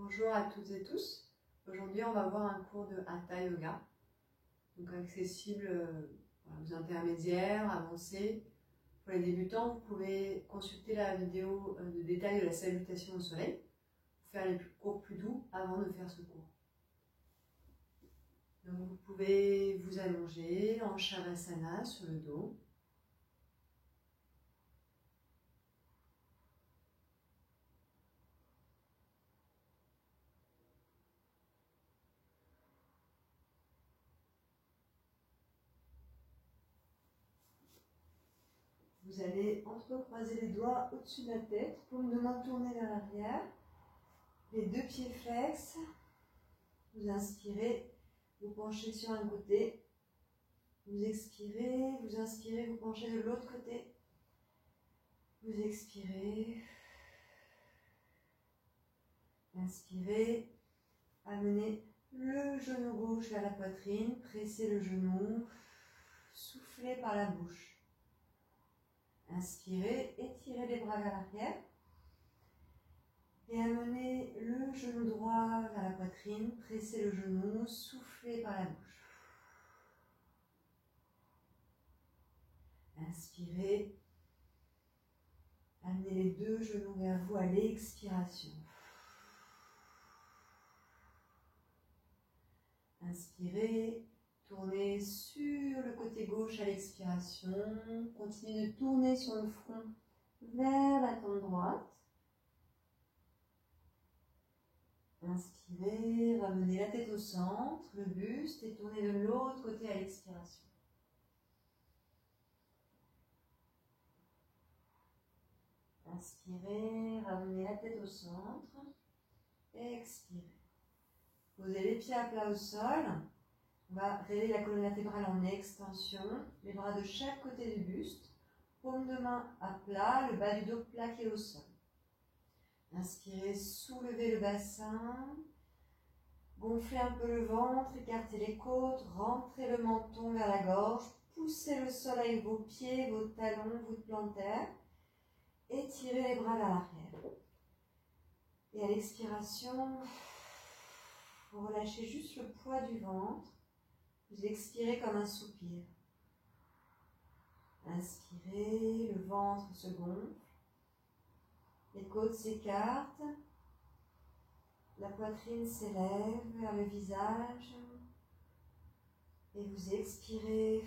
Bonjour à toutes et tous. Aujourd'hui, on va voir un cours de Hatha Yoga, donc accessible aux intermédiaires, avancés. Pour les débutants, vous pouvez consulter la vidéo de détail de la salutation au soleil pour faire les cours plus doux avant de faire ce cours. Donc, vous pouvez vous allonger en Shavasana sur le dos. Vous allez entrecroiser les doigts au-dessus de la tête, paume de main tournée vers l'arrière, les deux pieds flex. Vous inspirez, vous penchez sur un côté, vous expirez, vous inspirez, vous penchez de l'autre côté, vous expirez, inspirez, amenez le genou gauche vers la poitrine, pressez le genou, soufflez par la bouche. Inspirez, étirez les bras vers l'arrière et amenez le genou droit vers la poitrine, pressez le genou, soufflez par la bouche. Inspirez, amenez les deux genoux vers vous à l'expiration. Inspirez, tournez sur le côté gauche à l'expiration. Continuez de tourner sur le front vers la tente droite. Inspirez, ramenez la tête au centre, le buste et tournez de l'autre côté à l'expiration. Inspirez, ramenez la tête au centre. Expirez. Posez les pieds à plat au sol. On va relever la colonne vertébrale en extension. Les bras de chaque côté du buste. Paume de main à plat, le bas du dos plaqué au sol. Inspirez, soulevez le bassin. Gonflez un peu le ventre, écartez les côtes, rentrez le menton vers la gorge. Poussez le sol avec vos pieds, vos talons, voûte plantaire. Étirez les bras vers l'arrière. Et à l'expiration, vous relâchez juste le poids du ventre. Vous expirez comme un soupir. Inspirez, le ventre se gonfle. Les côtes s'écartent. La poitrine s'élève vers le visage. Et vous expirez.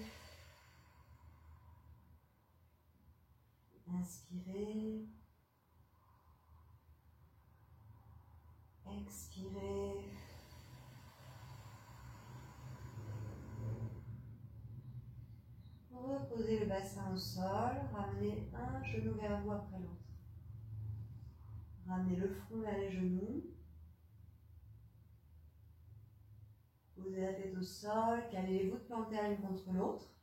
Inspirez. Expirez. Reposez le bassin au sol, ramenez un genou vers vous après l'autre. Ramenez le front vers les genoux. Posez la tête au sol, calez les voûtes plantaires l'une contre l'autre.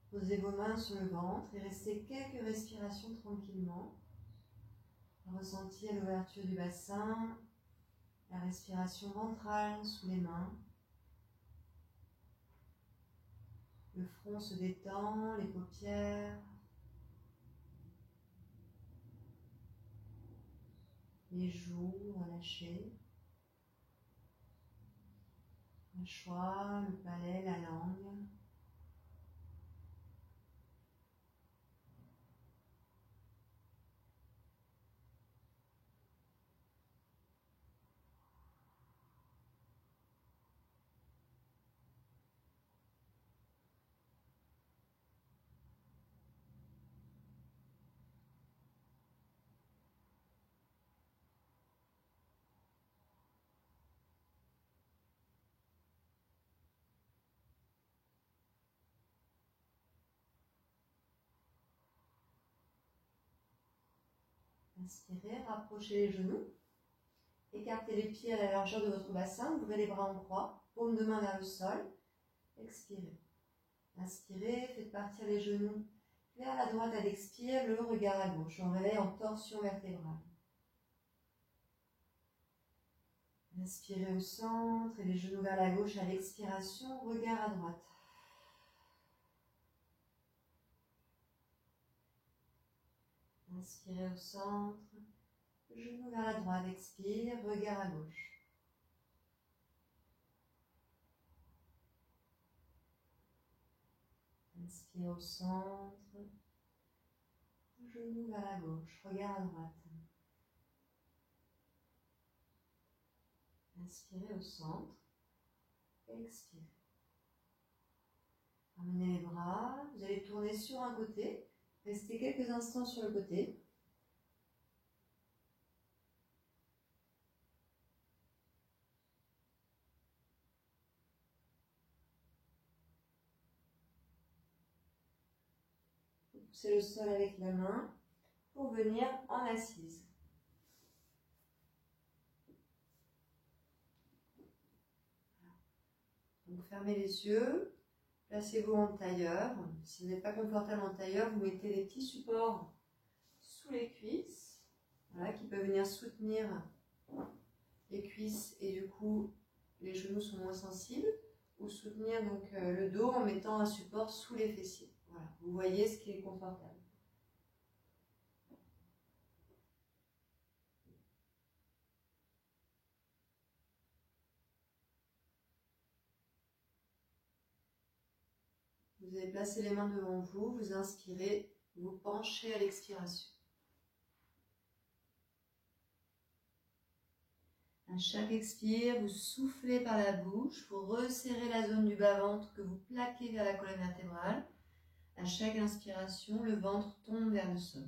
Posez vos mains sur le ventre et restez quelques respirations tranquillement. Ressentir l'ouverture du bassin, la respiration ventrale sous les mains. Le front se détend, les paupières. Les joues relâchées. La mâchoire, le palais, la langue. Inspirez, rapprochez les genoux. Écartez les pieds à la largeur de votre bassin, ouvrez les bras en croix, paume de main vers le sol. Expirez. Inspirez, faites partir les genoux vers la droite à l'expire, le regard à gauche. On réveille en torsion vertébrale. Inspirez au centre et les genoux vers la gauche à l'expiration, regard à droite. Inspirez au centre Genou vers la droite, expire, regard à gauche. Inspire au centre. Genou vers la gauche, regard à droite. Inspirez au centre. Expirez. Ramenez les bras. Vous allez tourner sur un côté. Restez quelques instants sur le côté. Poussez le sol avec la main pour venir en assise. Donc fermez les yeux, placez-vous en tailleur. Si vous n'êtes pas confortable en tailleur, vous mettez des petits supports sous les cuisses, voilà, qui peuvent venir soutenir les cuisses et du coup les genoux sont moins sensibles, ou soutenir donc le dos en mettant un support sous les fessiers. Voilà, vous voyez ce qui est confortable. Vous allez placer les mains devant vous, vous inspirez, vous penchez à l'expiration. À chaque expire, vous soufflez par la bouche, vous resserrez la zone du bas-ventre que vous plaquez vers la colonne vertébrale. À chaque inspiration, le ventre tombe vers le sol.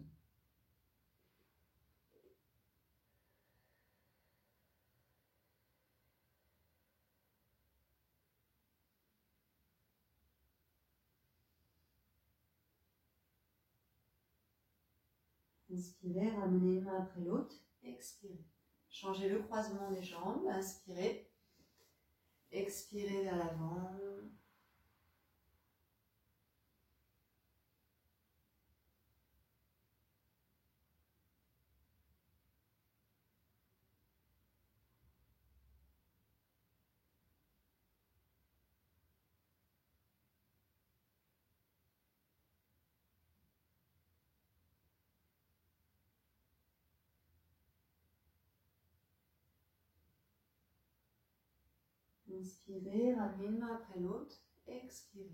Inspirez, ramenez une main après l'autre, expirez. Changez le croisement des jambes, inspirez, expirez vers l'avant. Inspirez, ramenez une main après l'autre, expirez.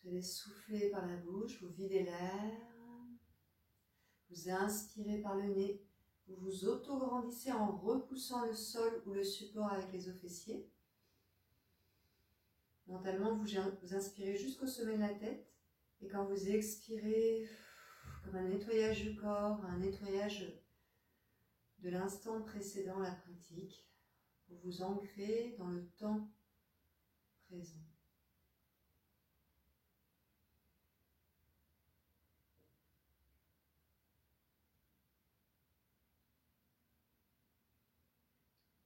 Vous allez souffler par la bouche, vous videz l'air. Vous inspirez par le nez. Vous vous auto-grandissez en repoussant le sol ou le support avec les os fessiers. Mentalement, vous inspirez jusqu'au sommet de la tête. Et quand vous expirez, comme un nettoyage du corps, un nettoyage de l'instant précédent la pratique, vous vous ancrez dans le temps présent.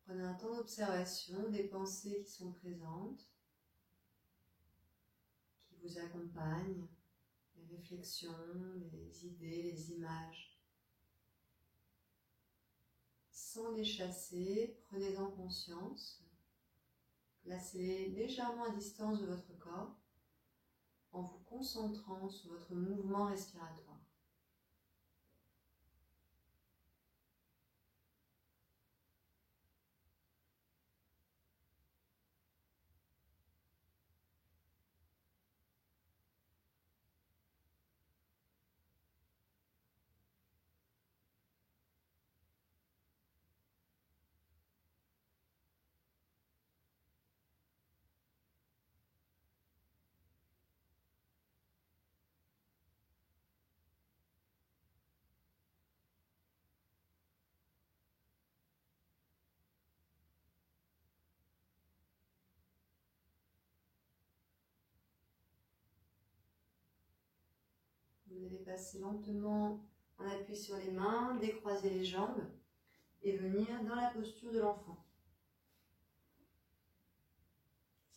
Prenez un temps d'observation des pensées qui sont présentes, qui vous accompagnent, les réflexions, les idées, les images. Sans les chasser, prenez-en conscience. Placez-les légèrement à distance de votre corps en vous concentrant sur votre mouvement respiratoire. Vous allez passer lentement en appui sur les mains, décroiser les jambes et venir dans la posture de l'enfant.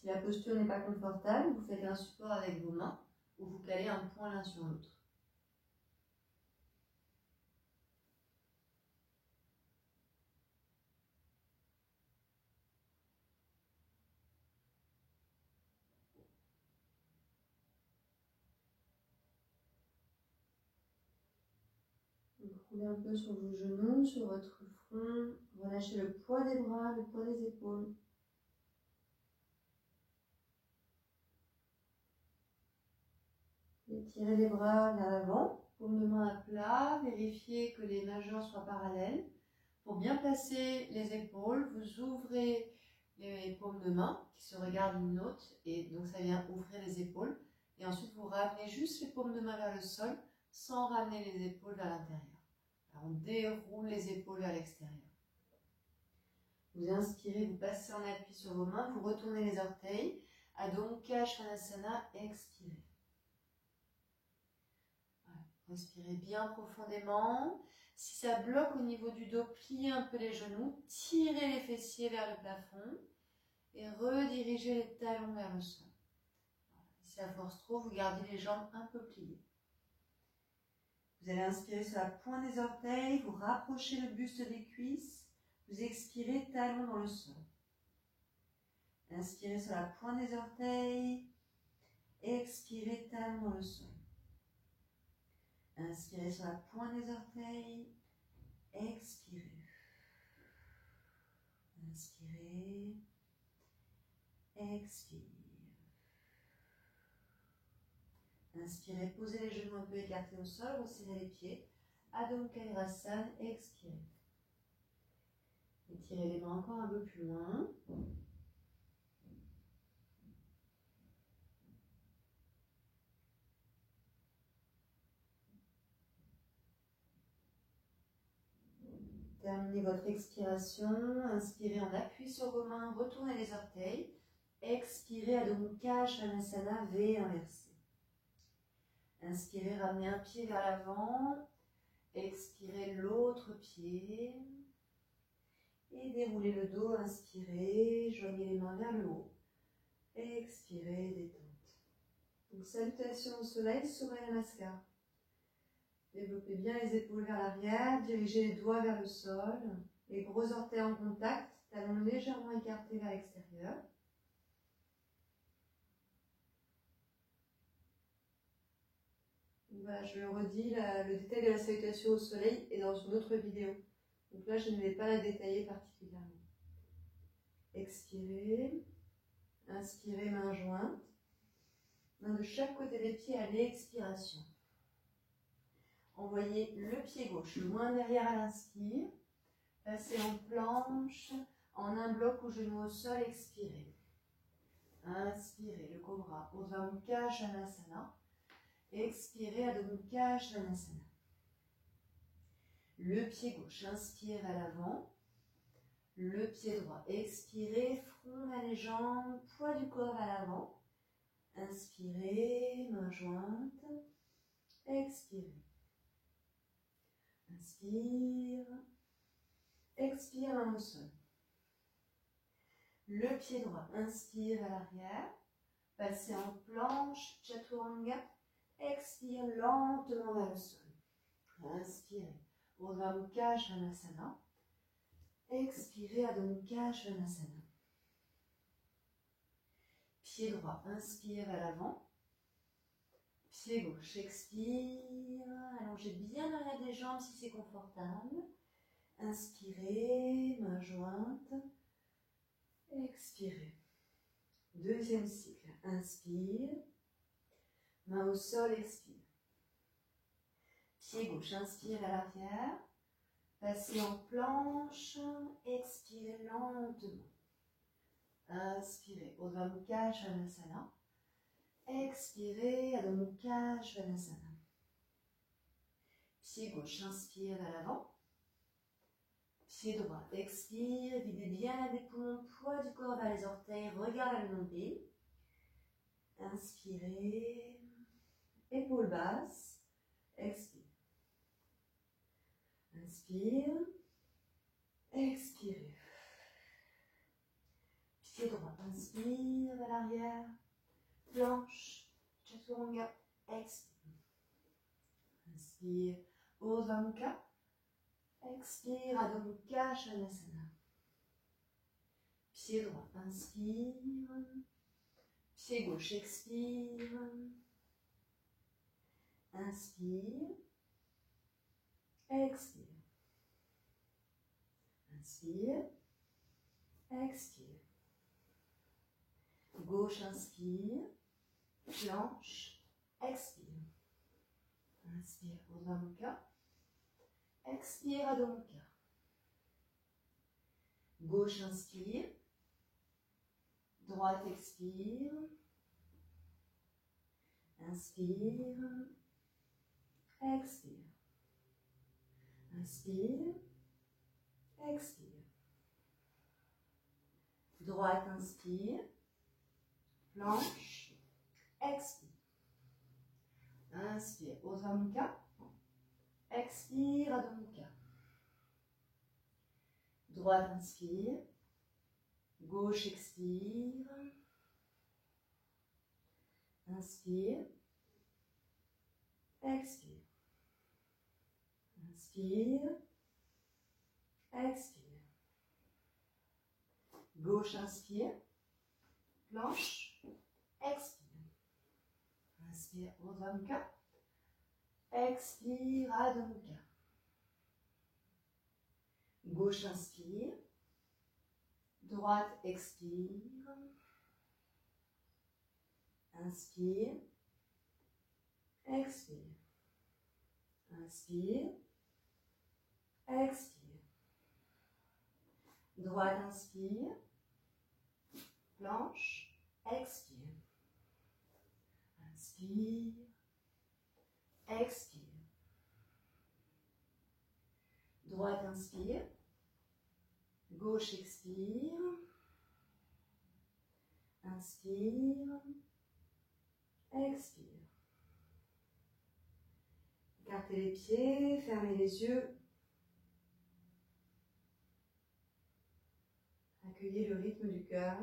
Si la posture n'est pas confortable, vous faites un support avec vos mains ou vous calez un point l'un sur l'autre. Roulez un peu sur vos genoux, sur votre front. Relâchez le poids des bras, le poids des épaules. Étirez les bras vers l'avant. Paume de main à plat. Vérifiez que les majeurs soient parallèles. Pour bien placer les épaules, vous ouvrez les paumes de main qui se regardent l'une l'autre. Et donc ça vient ouvrir les épaules. Et ensuite, vous ramenez juste les paumes de main vers le sol sans ramener les épaules vers l'intérieur. On déroule les épaules vers l'extérieur. Vous inspirez, vous passez en appui sur vos mains, vous retournez les orteils. Adho Mukha Svanasana, expirez. Voilà. Respirez bien profondément. Si ça bloque au niveau du dos, pliez un peu les genoux, tirez les fessiers vers le plafond et redirigez les talons vers le sol. Voilà. Si ça force trop, vous gardez les jambes un peu pliées. Vous allez inspirer sur la pointe des orteils, vous rapprochez le buste des cuisses, vous expirez talons dans le sol. Inspirez sur la pointe des orteils, expirez talons dans le sol. Inspirez sur la pointe des orteils, expirez. Inspirez, expire. Inspirez, posez les genoux un peu écartés au sol, resserrez les pieds. Adho Mukha Virasana, expirez. Étirez les mains encore un peu plus loin. Terminez votre expiration. Inspirez en appui sur vos mains, retournez les orteils. Expirez, Adho Mukha Svanasana, V inversé. Inspirez, ramenez un pied vers l'avant. Expirez l'autre pied. Et déroulez le dos, inspirez, joignez les mains vers le haut. Expirez, détente. Donc salutations au soleil, Surya Namaskar. Développez bien les épaules vers l'arrière, dirigez les doigts vers le sol, les gros orteils en contact, talons légèrement écartés vers l'extérieur. Voilà, je le redis, le détail de la salutation au soleil est dans une autre vidéo. Donc là, je ne vais pas la détailler particulièrement. Expirez, inspirez, main jointe. Main de chaque côté des pieds à l'expiration. Envoyez le pied gauche loin derrière à l'inspire. Passez en planche, en un bloc au genou au sol, expirez. Inspirez, le cobra, Urdhva Mukha Svanasana. Expirez, Adho Mukha Svanasana. Le pied gauche, inspire à l'avant. Le pied droit, expirez, front vers les jambes, poids du corps à l'avant. Inspirez, main jointe. Expirez. Inspire. Expire, main au sol. Le pied droit, inspire à l'arrière. Passez en planche, Chaturanga. Expire lentement vers le sol. Inspirez. Urdhva Mukha Svanasana. Expirez, Adho Mukha Svanasana. Pied droit, inspire à l'avant. Pied gauche, expire. Allongez bien l'arrière des jambes si c'est confortable. Inspirez, main jointe. Expirez. Deuxième cycle. Inspire. Main au sol, expire. Pied gauche, inspire à l'arrière. Passez en planche. Expirez lentement. Inspirez, Urdhva Mukha Svanasana. Expirez, Adho Mukha Svanasana. Pied gauche, inspire à l'avant. Pied droit, expire, videz bien les poumons, poids du corps vers les orteils, regard vers le nombril. Inspirez, épaules basses, expire. Inspire, expirez. Pied droit, inspire vers l'arrière, planche, Chaturanga, expire. Inspire, Urdhva Mukha. Expire, Adho Mukha Svanasana. Pied droit, inspire. Pied gauche, expire. Inspire. expire. Inspire, expire. Gauche, inspire, planche, expire. Inspire, Urdhva Mukha. Expire, Adho Mukha. Gauche, inspire. Droite, expire. Inspire. Expire. Inspire. Expire. Droite, inspire. Planche. Expire. Inspire, Urdhva Mukha. Expire, Adho Mukha. Droite, inspire. Gauche, expire. Inspire. Expire. Inspire. Expire. Gauche, inspire. Planche. Expire. Inspire, Urdhva Mukha. Expire, Adho Mukha. Gauche, inspire. Droite, expire. Inspire. Expire. Inspire. Expire. Droite, inspire. Planche. Expire. Inspire. Expire. Droite, inspire. Gauche, expire. Inspire. Expire. Écartez les pieds, fermez les yeux. Accueillez le rythme du cœur.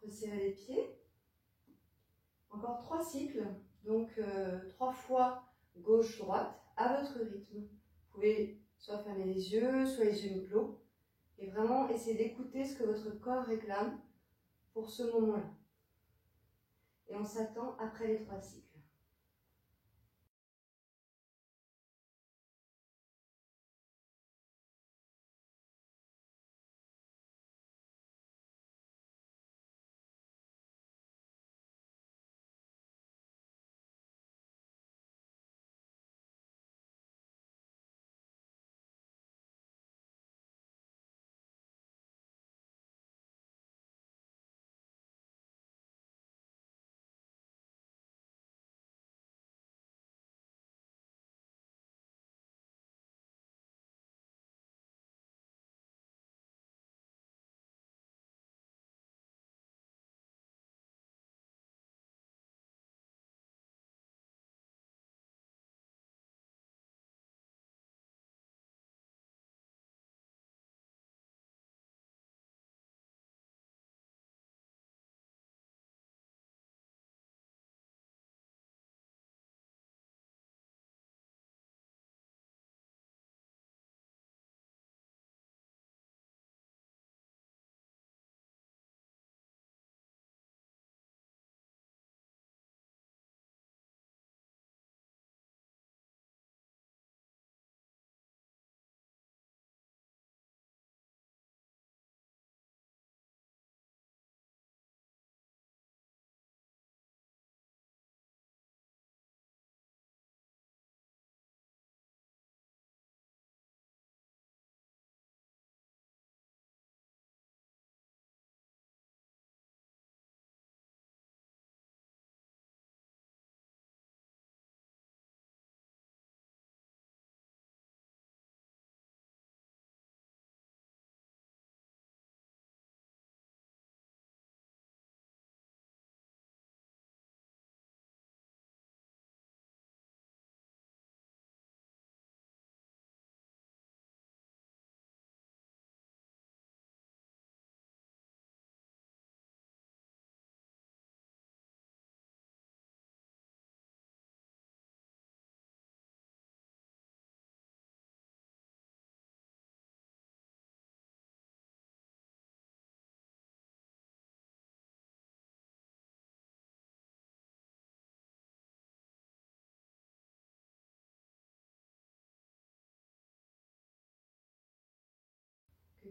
Resserrez les pieds. Encore 3 cycles, donc 3 fois gauche-droite à votre rythme. Vous pouvez soit fermer les yeux, soit les yeux mi-clos, et vraiment essayer d'écouter ce que votre corps réclame pour ce moment-là. Et on s'attend après les 3 cycles.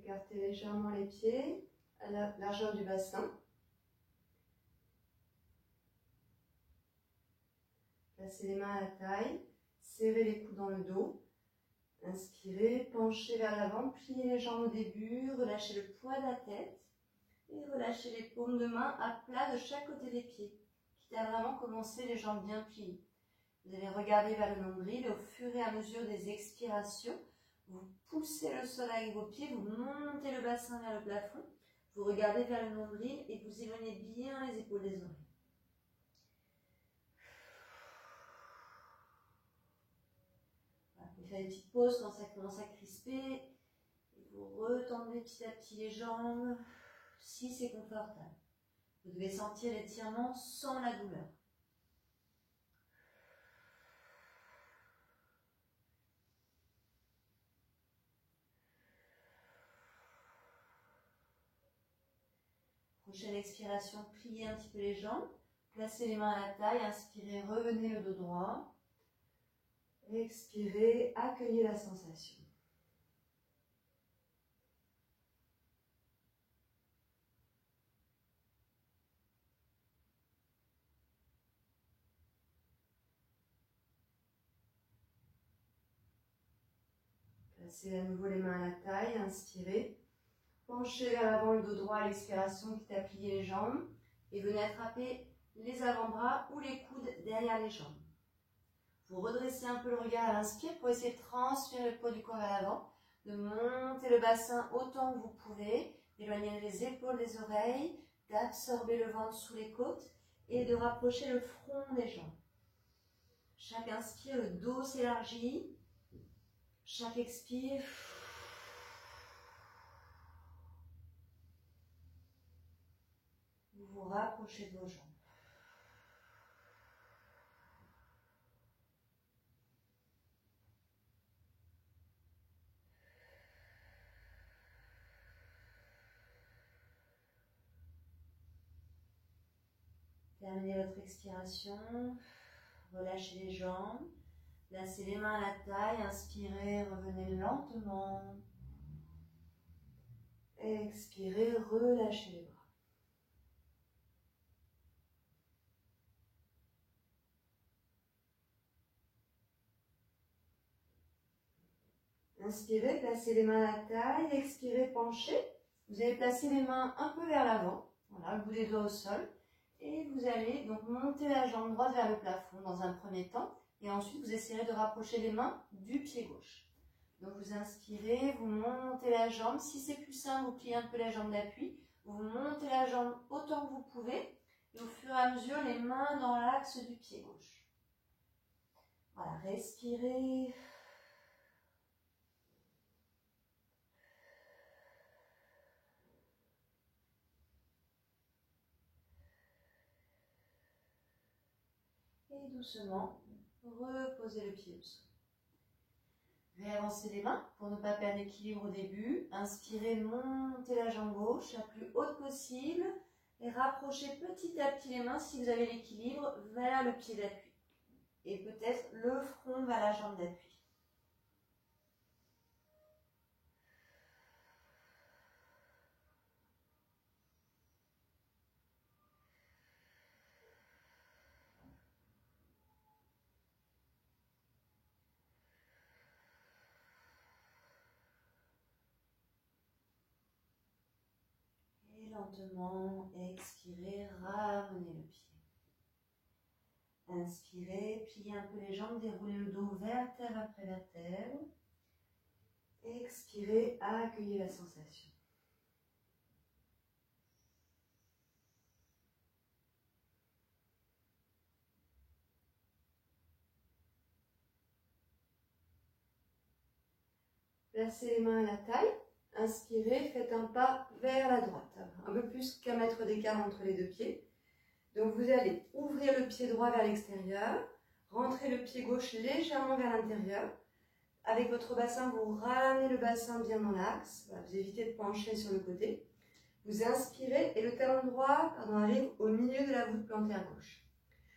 Écartez légèrement les pieds à la largeur du bassin. Placez les mains à la taille, serrez les coudes dans le dos. Inspirez, penchez vers l'avant, pliez les jambes au début, relâchez le poids de la tête et relâchez les paumes de main à plat de chaque côté des pieds, quitte à vraiment commencer les jambes bien pliées. Vous allez regarder vers le nombril et au fur et à mesure des expirations, vous poussez le sol avec vos pieds, vous montez le bassin vers le plafond, vous regardez vers le nombril et vous éloignez bien les épaules des oreilles. Voilà, vous pouvez faire des petites pauses quand ça commence à crisper. Et vous retendez petit à petit les jambes, si c'est confortable. Vous devez sentir l'étirement sans la douleur. Prochaine expiration, pliez un petit peu les jambes. Placez les mains à la taille, inspirez, revenez le dos droit. Expirez, accueillez la sensation. Placez à nouveau les mains à la taille, inspirez. Penchez vers l'avant le dos droit à l'expiration, quitte à plier les jambes. Et venez attraper les avant-bras ou les coudes derrière les jambes. Vous redressez un peu le regard à l'inspire pour essayer de transférer le poids du corps vers l'avant, de monter le bassin autant que vous pouvez, d'éloigner les épaules des oreilles, d'absorber le ventre sous les côtes et de rapprocher le front des jambes. Chaque inspire, le dos s'élargit. Chaque expire, vous vous rapprochez de vos jambes. Terminez votre expiration, relâchez les jambes, placez les mains à la taille, inspirez, revenez lentement. Expirez, relâchez les bras. Inspirez, placez les mains à la taille, expirez, penchez. Vous allez placer les mains un peu vers l'avant, voilà, le bout des doigts au sol. Et vous allez donc monter la jambe droite vers le plafond dans un premier temps. Et ensuite, vous essayerez de rapprocher les mains du pied gauche. Donc vous inspirez, vous montez la jambe. Si c'est plus simple, vous pliez un peu la jambe d'appui. Vous montez la jambe autant que vous pouvez. Et au fur et à mesure, les mains dans l'axe du pied gauche. Voilà, respirez. Et doucement, reposez le pied au sol. Réavancez les mains pour ne pas perdre l'équilibre au début. Inspirez, montez la jambe gauche la plus haute possible et rapprochez petit à petit les mains si vous avez l'équilibre vers le pied d'appui. Et peut-être le front vers la jambe d'appui. Lentement, expirez, ramenez le pied. Inspirez, pliez un peu les jambes, déroulez le dos vertèbre après vertèbre. Expirez, accueillez la sensation. Placez les mains à la taille. Inspirez, faites un pas vers la droite, un peu plus qu'un mètre d'écart entre les deux pieds. Donc vous allez ouvrir le pied droit vers l'extérieur, rentrer le pied gauche légèrement vers l'intérieur. Avec votre bassin, vous ramenez le bassin bien dans l'axe, voilà, vous évitez de pencher sur le côté. Vous inspirez et le talon droit arrive au milieu de la voûte plantaire gauche.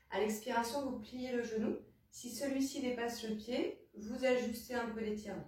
À l'expiration, vous pliez le genou. Si celui-ci dépasse le pied, vous ajustez un peu l'étirement.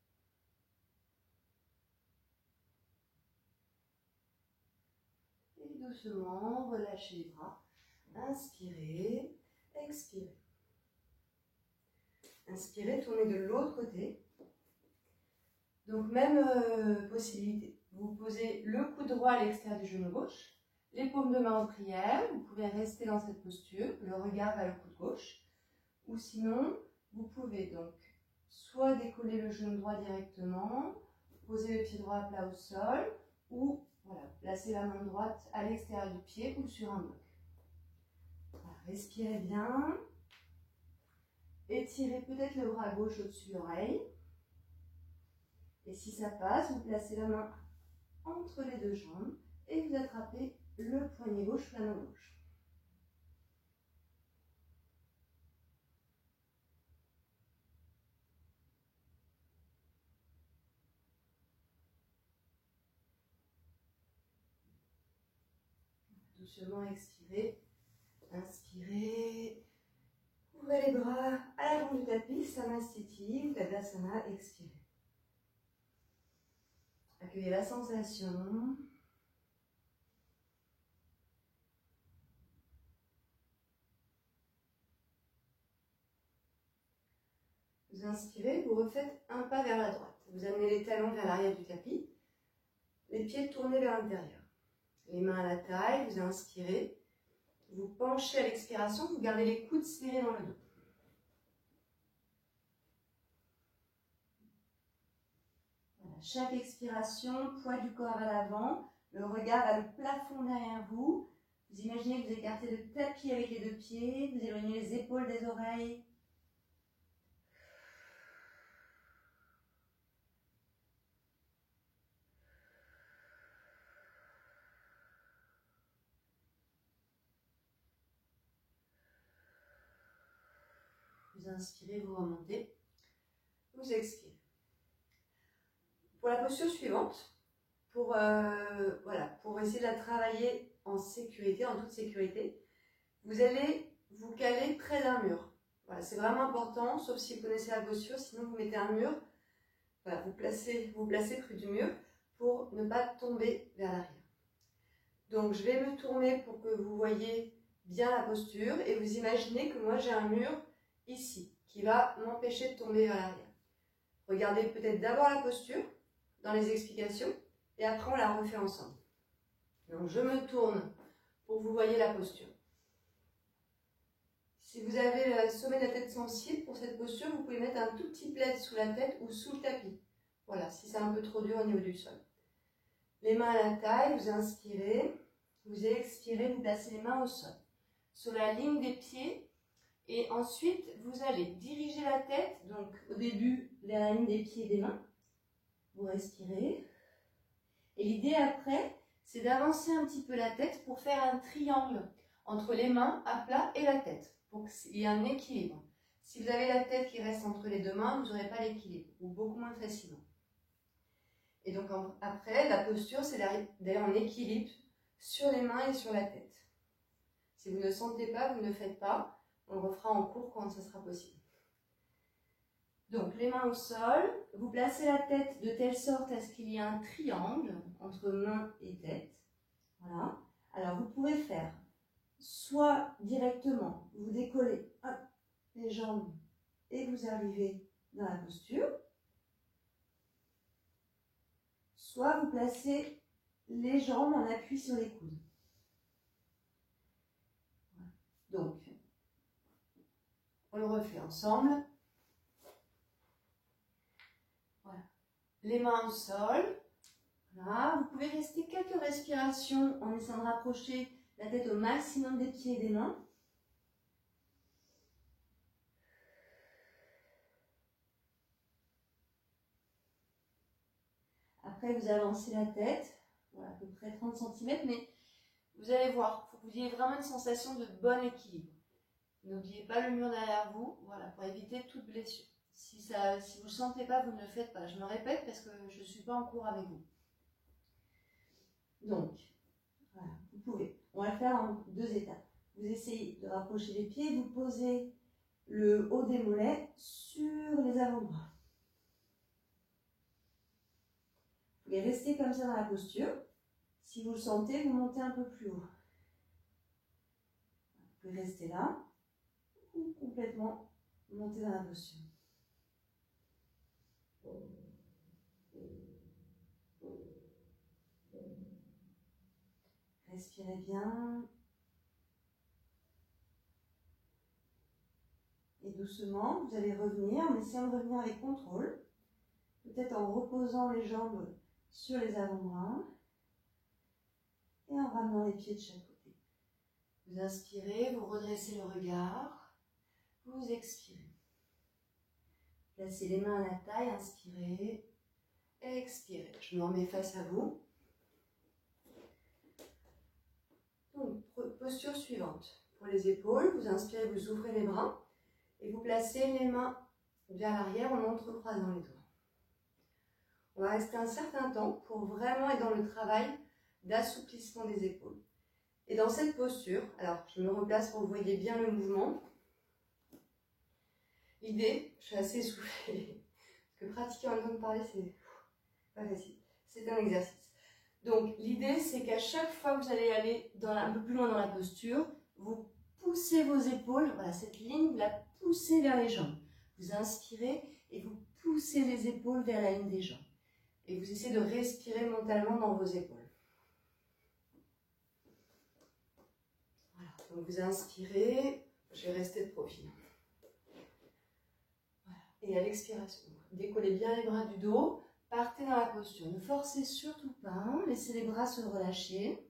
doucement, relâchez les bras. Inspirez, expirez. Inspirez, tournez de l'autre côté. Donc même possibilité. Vous posez le coude droit à l'extérieur du genou gauche, les paumes de main en prière. Vous pouvez rester dans cette posture, le regard vers le coude gauche. Ou sinon, vous pouvez donc soit décoller le genou droit directement, poser le pied droit à plat au sol, ou voilà, placer la main droite à l'extérieur du pied ou sur un bloc. Voilà, respirez bien. Étirez peut-être le bras gauche au-dessus de l'oreille. Et si ça passe, vous placez la main entre les deux jambes et vous attrapez le poignet gauche ou la main gauche. Doucement expirez. Inspirez. Ouvrez les bras à l'avant du tapis, Samastiti, Tadasana, expirez. Accueillez la sensation. Vous inspirez, vous refaites un pas vers la droite. Vous amenez les talons vers l'arrière du tapis, les pieds tournés vers l'intérieur. Les mains à la taille, vous inspirez, vous penchez à l'expiration, vous gardez les coudes serrés dans le dos. Voilà, chaque expiration, poids du corps à l'avant, le regard à le plafond derrière vous. Vous imaginez que vous écartez le tapis avec les deux pieds, vous éloignez les épaules des oreilles. Vous inspirez, vous remontez, vous expirez. Pour la posture suivante, pour essayer de la travailler en sécurité, en toute sécurité, vous allez vous caler près d'un mur. Voilà, c'est vraiment important, sauf si vous connaissez la posture, sinon vous mettez un mur, voilà, vous placez près du mur pour ne pas tomber vers l'arrière. Donc je vais me tourner pour que vous voyez bien la posture et vous imaginez que moi j'ai un mur ici qui va m'empêcher de tomber vers l'arrière. Regardez peut-être d'abord la posture dans les explications et après on la refait ensemble. Donc je me tourne pour que vous voyez la posture. Si vous avez le sommet de la tête sensible pour cette posture, vous pouvez mettre un tout petit plaid sous la tête ou sous le tapis. Voilà, si c'est un peu trop dur au niveau du sol. Les mains à la taille, vous inspirez, vous expirez, vous placez les mains au sol, sur la ligne des pieds. Et ensuite, vous allez diriger la tête, donc au début, vers la ligne des pieds et des mains. Vous respirez. Et l'idée après, c'est d'avancer un petit peu la tête pour faire un triangle entre les mains à plat et la tête, pour qu'il y ait un équilibre. Si vous avez la tête qui reste entre les deux mains, vous n'aurez pas l'équilibre, ou beaucoup moins facilement. Et donc après, la posture, c'est d'aller en équilibre sur les mains et sur la tête. Si vous ne sentez pas, vous ne faites pas. On le refera en cours quand ce sera possible. Donc, les mains au sol, vous placez la tête de telle sorte à ce qu'il y ait un triangle entre main et tête. Voilà. Alors, vous pouvez faire soit directement, vous décollez les jambes et vous arrivez dans la posture. Soit vous placez les jambes en appui sur les coudes. Voilà. Donc, on le refait ensemble. Voilà. Les mains au sol. Voilà. Vous pouvez rester quelques respirations en essayant de rapprocher la tête au maximum des pieds et des mains. Après, vous avancez la tête, voilà, à peu près 30 cm, mais vous allez voir, il faut que vous ayez vraiment une sensation de bon équilibre. N'oubliez pas le mur derrière vous, voilà, pour éviter toute blessure. Si vous ne le sentez pas, vous ne le faites pas. Je me répète parce que je ne suis pas en cours avec vous. Donc, voilà, vous pouvez. On va le faire en 2 étapes. Vous essayez de rapprocher les pieds, vous posez le haut des mollets sur les avant-bras. Vous pouvez rester comme ça dans la posture. Si vous le sentez, vous montez un peu plus haut. Vous pouvez rester là ou complètement monter dans la posture. Respirez bien. Et doucement, vous allez revenir, en essayant de revenir avec contrôle. Peut-être en reposant les jambes sur les avant-bras. Et en ramenant les pieds de chaque côté. Vous inspirez, vous redressez le regard. Vous expirez. Placez les mains à la taille, inspirez. Expirez. Je me remets face à vous. Donc, posture suivante. Pour les épaules, vous inspirez, vous ouvrez les bras. Et vous placez les mains vers l'arrière en entrecroisant les doigts. On va rester un certain temps pour vraiment être dans le travail d'assouplissement des épaules. Et dans cette posture, alors je me replace pour que vous voyez bien le mouvement. L'idée, je suis assez essoufflée, parce que pratiquer en même temps de parler, c'est pas facile. C'est un exercice. Donc l'idée, c'est qu'à chaque fois que vous allez aller un peu plus loin dans la posture, vous poussez vos épaules, voilà, cette ligne, vous la poussez vers les jambes. Vous inspirez et vous poussez les épaules vers la ligne des jambes. Et vous essayez de respirer mentalement dans vos épaules. Voilà, donc vous inspirez, je vais rester de profil. Voilà. Et à l'expiration, décollez bien les bras du dos, partez dans la posture. Ne forcez surtout pas, laissez les bras se relâcher.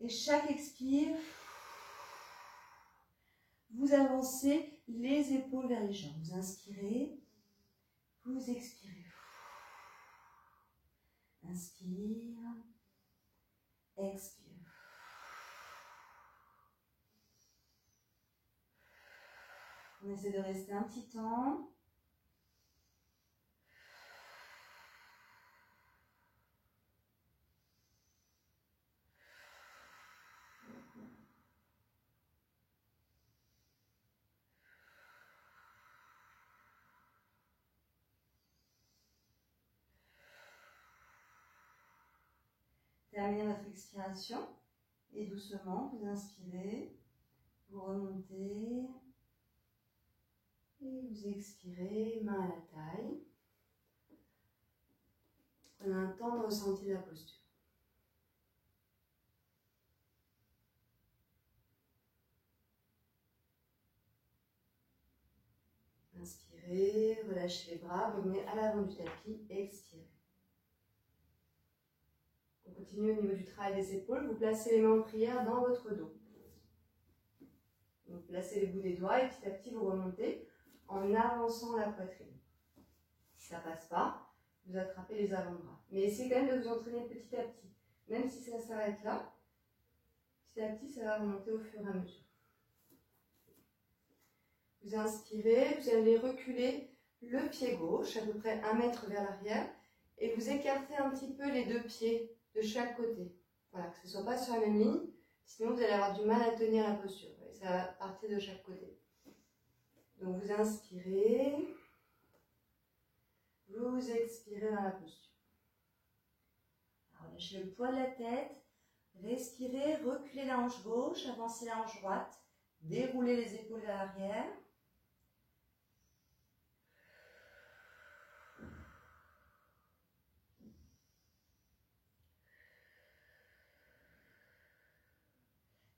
Et chaque expire, vous avancez les épaules vers les jambes. Vous inspirez, vous expirez. Inspire, expire. On essaie de rester un petit temps. Terminez votre expiration et doucement, vous inspirez, vous remontez et vous expirez, main à la taille. Prenez un temps de ressentir la posture. Inspirez, relâchez les bras, revenez à l'avant du tapis, expirez. On continue au niveau du travail des épaules, vous placez les mains en prière dans votre dos. Vous placez les bouts des doigts et petit à petit vous remontez en avançant la poitrine. Si ça ne passe pas, vous attrapez les avant-bras. Mais essayez quand même de vous entraîner petit à petit. Même si ça s'arrête là, petit à petit ça va remonter au fur et à mesure. Vous inspirez, vous allez reculer le pied gauche, à peu près 1 mètre vers l'arrière, et vous écartez un petit peu les deux pieds de chaque côté. Voilà, que ce ne soit pas sur la même ligne, sinon vous allez avoir du mal à tenir la posture. Et ça va partir de chaque côté. Donc vous inspirez, vous expirez dans la posture. Alors, relâchez le poids de la tête, respirez, reculez la hanche gauche, avancez la hanche droite, déroulez les épaules vers l'arrière.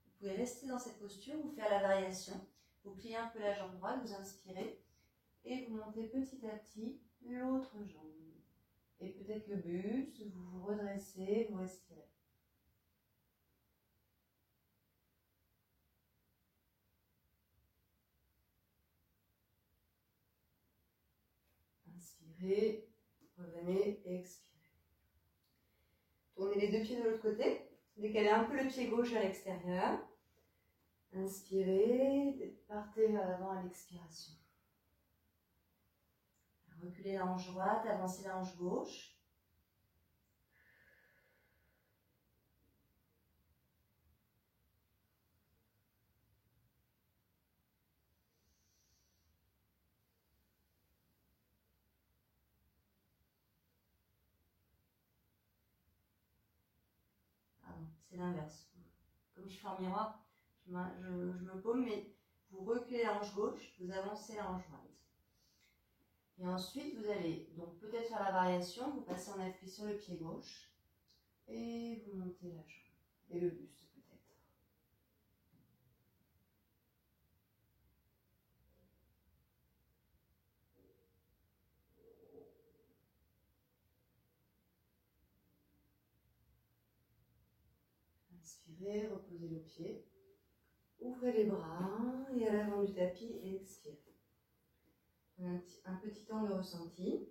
Vous pouvez rester dans cette posture ou faire la variation. Vous pliez un peu la jambe droite, vous inspirez et vous montez petit à petit l'autre jambe. Et peut-être le buste, vous vous redressez, vous respirez. Inspirez, revenez, expirez. Tournez les deux pieds de l'autre côté. Décalez un peu le pied gauche à l'extérieur. Inspirez, partez vers l'avant à l'expiration. Reculez la hanche droite, avancez la hanche gauche. c'est l'inverse. Comme je fais en miroir, je me paume, mais vous reculez la hanche gauche, vous avancez la hanche droite. Et ensuite, vous allez donc peut-être faire la variation, vous passez en appui sur le pied gauche et vous montez la jambe et le buste peut-être. Inspirez, reposez le pied, ouvrez les bras et à l'avant du tapis, expirez. Un petit temps de ressenti.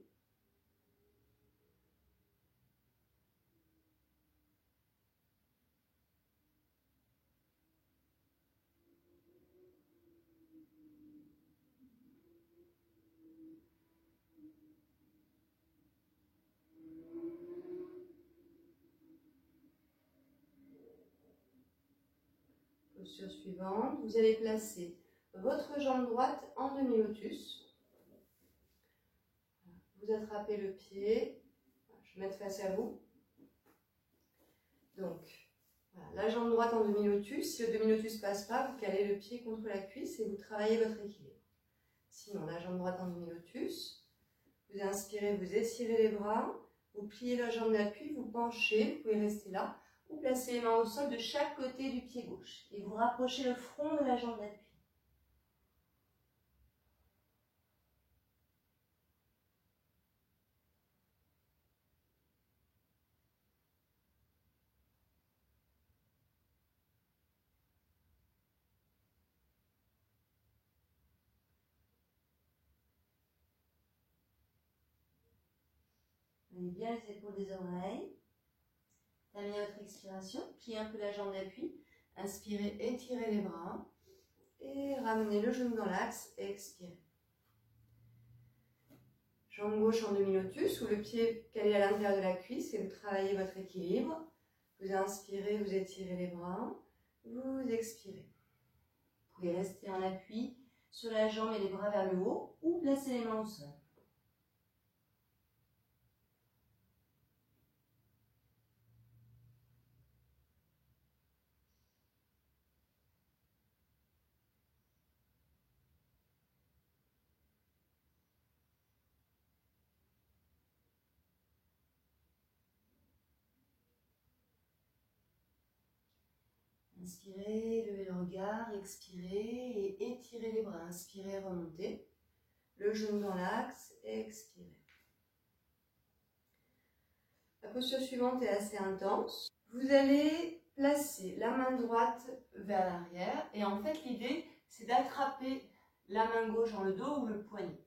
Posture suivante, vous allez placer votre jambe droite en demi-lotus. Vous attrapez le pied, je vais mettre face à vous. Donc, voilà, la jambe droite en demi-lotus. Si le demi-lotus ne passe pas, vous calez le pied contre la cuisse et vous travaillez votre équilibre. Sinon, la jambe droite en demi-lotus. Vous inspirez, vous étirez les bras, vous pliez la jambe d'appui, vous penchez, vous pouvez rester là. Vous placez les mains au sol de chaque côté du pied gauche et vous rapprochez le front de la jambe d'appui. Prenez bien les épaules des oreilles. Terminez votre expiration, pliez un peu la jambe d'appui. Inspirez, étirez les bras et ramenez le genou dans l'axe et expirez. Jambe gauche en demi-lotus ou le pied calé à l'intérieur de la cuisse et vous travaillez votre équilibre. Vous inspirez, vous étirez les bras, vous expirez. Vous pouvez rester en appui sur la jambe et les bras vers le haut ou placer les mains au sol. Inspirez, levez le regard, expirez et étirez les bras. Inspirez, remontez. Le genou dans l'axe, expirez. La posture suivante est assez intense. Vous allez placer la main droite vers l'arrière et en fait l'idée c'est d'attraper la main gauche dans le dos ou le poignet.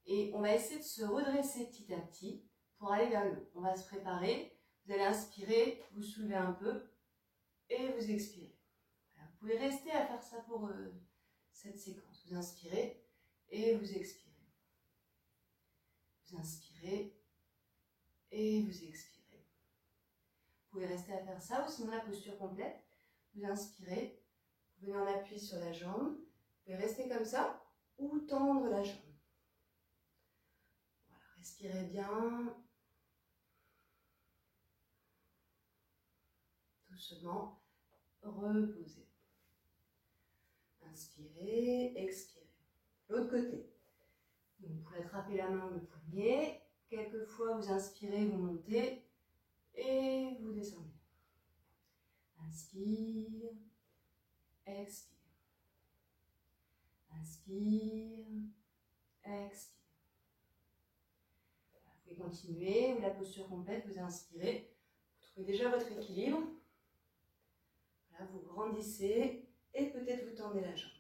Et on va essayer de se redresser petit à petit pour aller vers le haut. On va se préparer. Vous allez inspirer, vous soulevez un peu et vous expirez. Voilà. Vous pouvez rester à faire ça pour cette séquence. Vous inspirez et vous expirez. Vous inspirez et vous expirez. Vous pouvez rester à faire ça ou sinon la posture complète. Vous inspirez, vous venez en appui sur la jambe. Vous pouvez rester comme ça ou tendre la jambe. Voilà, respirez bien. Doucement, reposez. Inspirez, expirez. L'autre côté. Donc, vous pouvez attraper la main ou le poignet. Quelquefois, vous inspirez, vous montez et vous descendez. Inspire, expire. Inspire, expire. Voilà, vous pouvez continuer, ou la posture complète, vous inspirez. Vous trouvez déjà votre équilibre. Voilà, vous grandissez et peut-être vous tendez la jambe.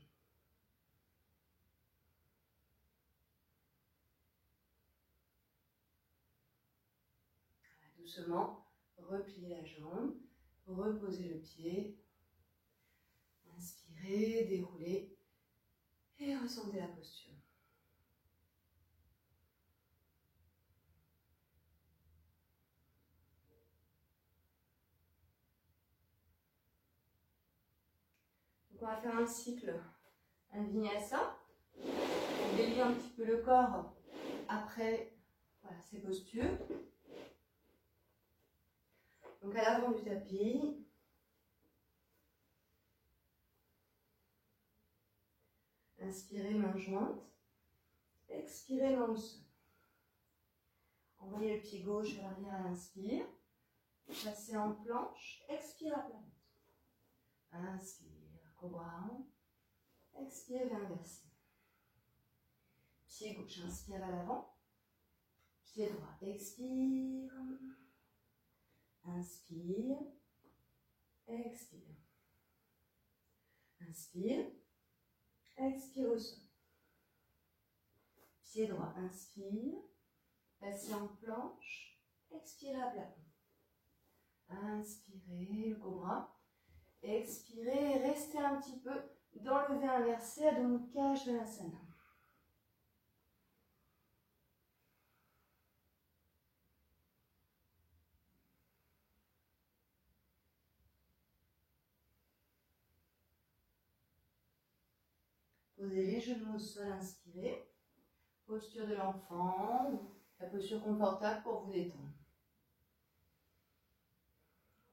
Voilà, doucement, repliez la jambe, reposez le pied. Inspirez, déroulez et ressentez la posture. Donc on va faire un cycle, un vinyasa. On délie un petit peu le corps après voilà, ces postures. Donc à l'avant du tapis, Inspirez, main jointe. Expirez, main au sol. Envoyez le pied gauche vers l'arrière à l'inspire. Passez en planche. Expire à plat ventre. Inspire, cobra. Expire, inversé. Pied gauche, inspire à l'avant. Pied droit, expire. Inspire. Expire. Inspire. Expire au sol. Pied droit, inspire. Passez en planche. Expire à plat. Inspirez, le cobra. Expirez, restez un petit peu dans le V inversé, Adho Mukha Svanasana. Posez les genoux au sol, inspirez. Posture de l'enfant, la posture confortable pour vous détendre.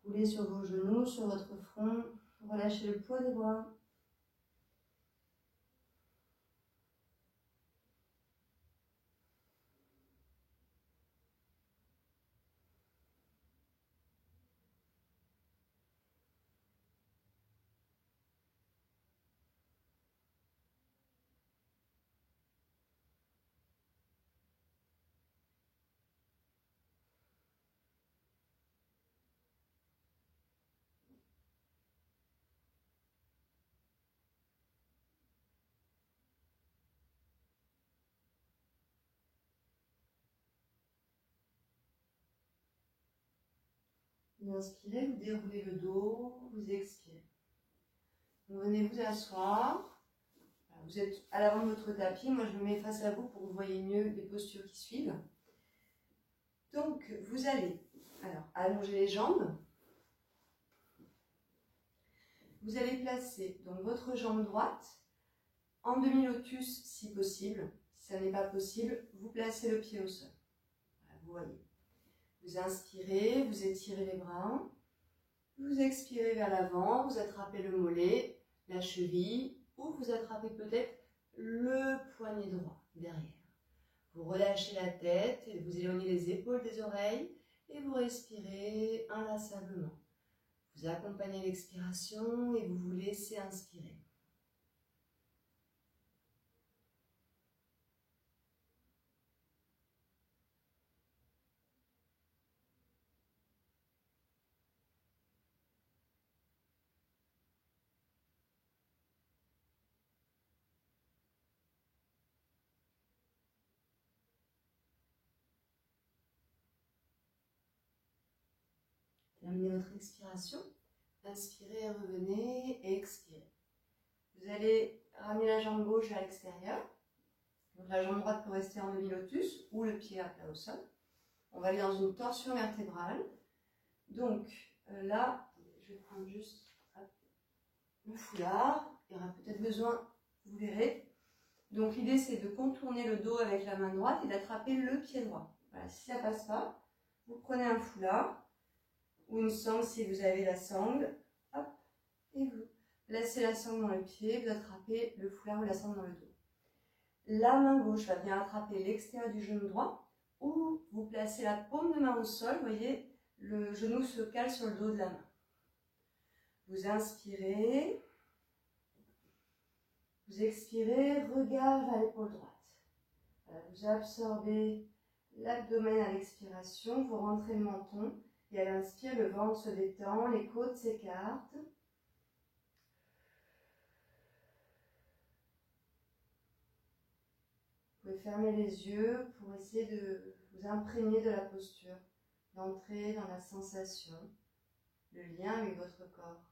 Roulez sur vos genoux, sur votre front, relâchez le poids des bras. Vous inspirez, vous déroulez le dos, vous expirez. Vous venez vous asseoir. Vous êtes à l'avant de votre tapis. Moi, je me mets face à vous pour que vous voyez mieux les postures qui suivent. Donc, vous allez allonger les jambes. Vous allez placer donc votre jambe droite en demi-lotus si possible. Si ça n'est pas possible, vous placez le pied au sol. Voilà, vous voyez. Vous inspirez, vous étirez les bras. Vous expirez vers l'avant, vous attrapez le mollet, la cheville, ou vous attrapez peut-être le poignet droit derrière. Vous relâchez la tête, et vous éloignez les épaules des oreilles et vous respirez inlassablement. Vous accompagnez l'expiration et vous vous laissez inspirer. Terminez votre expiration. Inspirez, revenez et expirez. Vous allez ramener la jambe gauche vers l'extérieur. Donc la jambe droite peut rester en demi-lotus ou le pied à plat au sol. On va aller dans une torsion vertébrale. Donc là, je vais prendre juste le foulard. Il y aura peut-être besoin, vous verrez. Donc l'idée c'est de contourner le dos avec la main droite et d'attraper le pied droit. Voilà, si ça ne passe pas, vous prenez un foulard ou une sangle si vous avez la sangle. Hop, et vous placez la sangle dans le pied, vous attrapez le foulard ou la sangle dans le dos. La main gauche va venir attraper l'extérieur du genou droit ou vous placez la paume de main au sol, vous voyez, le genou se cale sur le dos de la main. Vous inspirez, vous expirez, regard vers l'épaule droite. Voilà, vous absorbez l'abdomen à l'expiration, vous rentrez le menton et à l'inspire, le ventre se détend, les côtes s'écartent. Vous pouvez fermer les yeux pour essayer de vous imprégner de la posture, d'entrer dans la sensation, le lien avec votre corps.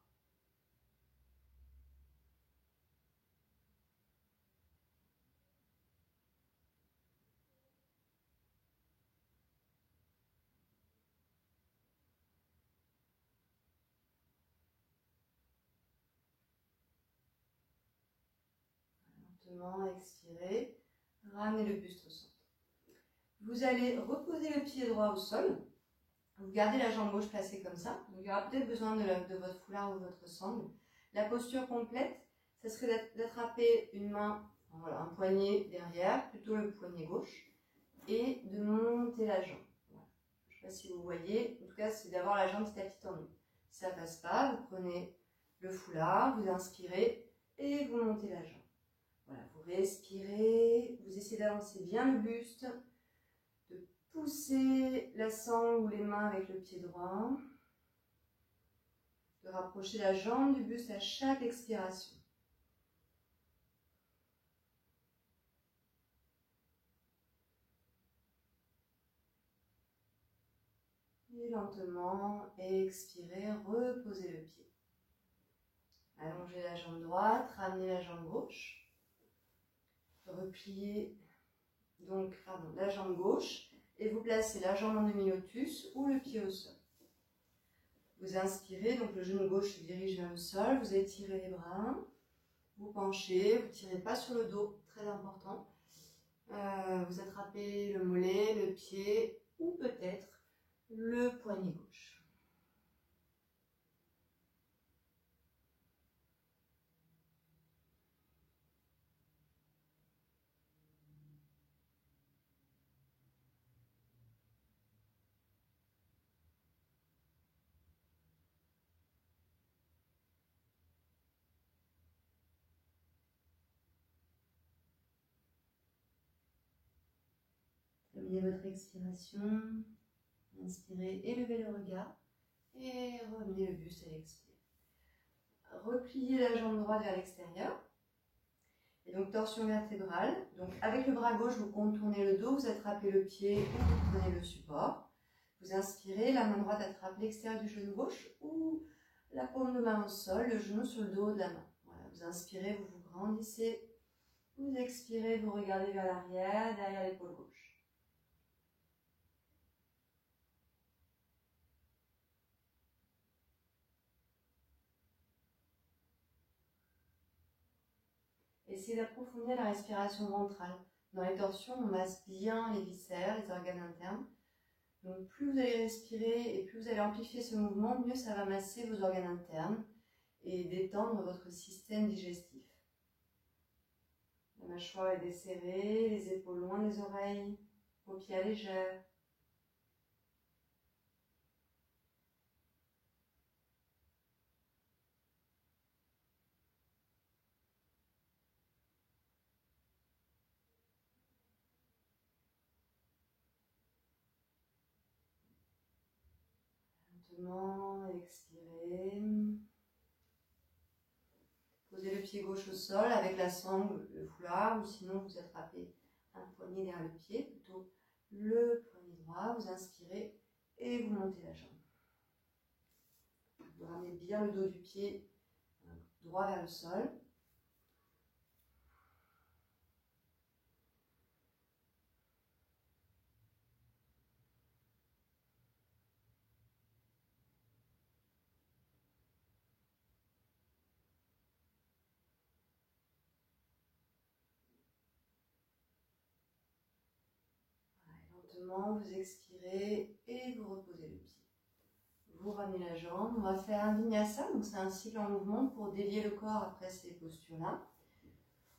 Lentement, expirez, ramenez le buste au centre. Vous allez reposer le pied droit au sol. Vous gardez la jambe gauche placée comme ça. Donc il y aura peut-être besoin de votre foulard ou votre sangle. La posture complète, ça serait d'attraper une main, voilà, un poignet derrière, plutôt le poignet gauche, et de monter la jambe. Voilà. Je ne sais pas si vous voyez, en tout cas c'est d'avoir la jambe petit à petit tendue. Si ça ne passe pas, vous prenez le foulard, vous inspirez et vous montez la jambe. Voilà, vous respirez, vous essayez d'avancer bien le buste, de pousser la sangle ou les mains avec le pied droit, de rapprocher la jambe du buste à chaque expiration. Et lentement, expirez, reposez le pied. Allongez la jambe droite, ramenez la jambe gauche. Repliez donc la jambe gauche et vous placez la jambe en demi-lotus ou le pied au sol. Vous inspirez, donc le genou gauche se dirige vers le sol, vous étirez les bras, vous penchez, vous ne tirez pas sur le dos, très important. Vous attrapez le mollet, le pied ou peut-être le poignet gauche. Terminez votre expiration, inspirez, élevez le regard et revenez le buste à l'expire. Repliez la jambe droite vers l'extérieur. Et donc torsion vertébrale. Donc avec le bras gauche, vous contournez le dos, vous attrapez le pied ou vous prenez le support. Vous inspirez, la main droite attrape l'extérieur du genou gauche ou la paume de main au sol, le genou sur le dos de la main. Voilà, vous inspirez, vous vous grandissez. Vous expirez, vous regardez vers l'arrière, derrière l'épaule gauche. Essayez d'approfondir la respiration ventrale. Dans les torsions, on masse bien les viscères, les organes internes. Donc plus vous allez respirer et plus vous allez amplifier ce mouvement, mieux ça va masser vos organes internes et détendre votre système digestif. La mâchoire est desserrée, les épaules loin des oreilles, paupières légères. Lentement, expirez. Posez le pied gauche au sol avec la sangle, le foulard, ou sinon vous attrapez un poignet derrière le pied, plutôt le poignet droit. Vous inspirez et vous montez la jambe. Vous ramenez bien le dos du pied droit vers le sol. Lentement, vous expirez et vous reposez le pied. Vous ramenez la jambe. On va faire un vinyasa, donc c'est un cycle en mouvement pour délier le corps après ces postures-là.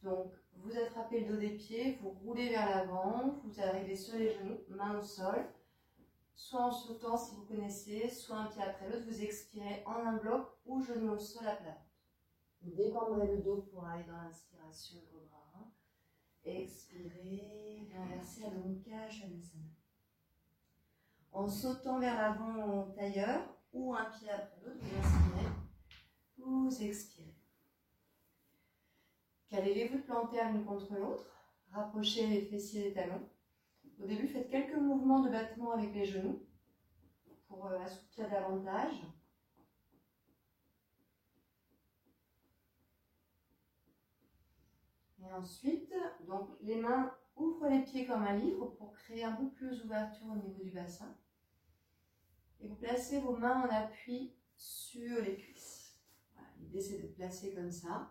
Donc, vous attrapez le dos des pieds, vous roulez vers l'avant, vous arrivez sur les genoux, main au sol, soit en sautant si vous connaissez, soit un pied après l'autre. Vous expirez en un bloc ou genou au sol à plat. Vous détendrez le dos pour aller dans l'inspiration au bras. Expirez, renversez à Adho Svanasana. En sautant vers l'avant en tailleur ou un pied après l'autre, vous inspirez, vous expirez. Calez les voûtes plantaires l'une contre l'autre, rapprochez les fessiers des talons. Au début, faites quelques mouvements de battement avec les genoux pour assouplir davantage. Et ensuite, donc, les mains ouvrent les pieds comme un livre pour créer un peu plus d'ouverture au niveau du bassin. Et vous placez vos mains en appui sur les cuisses. Voilà, l'idée c'est de placer comme ça.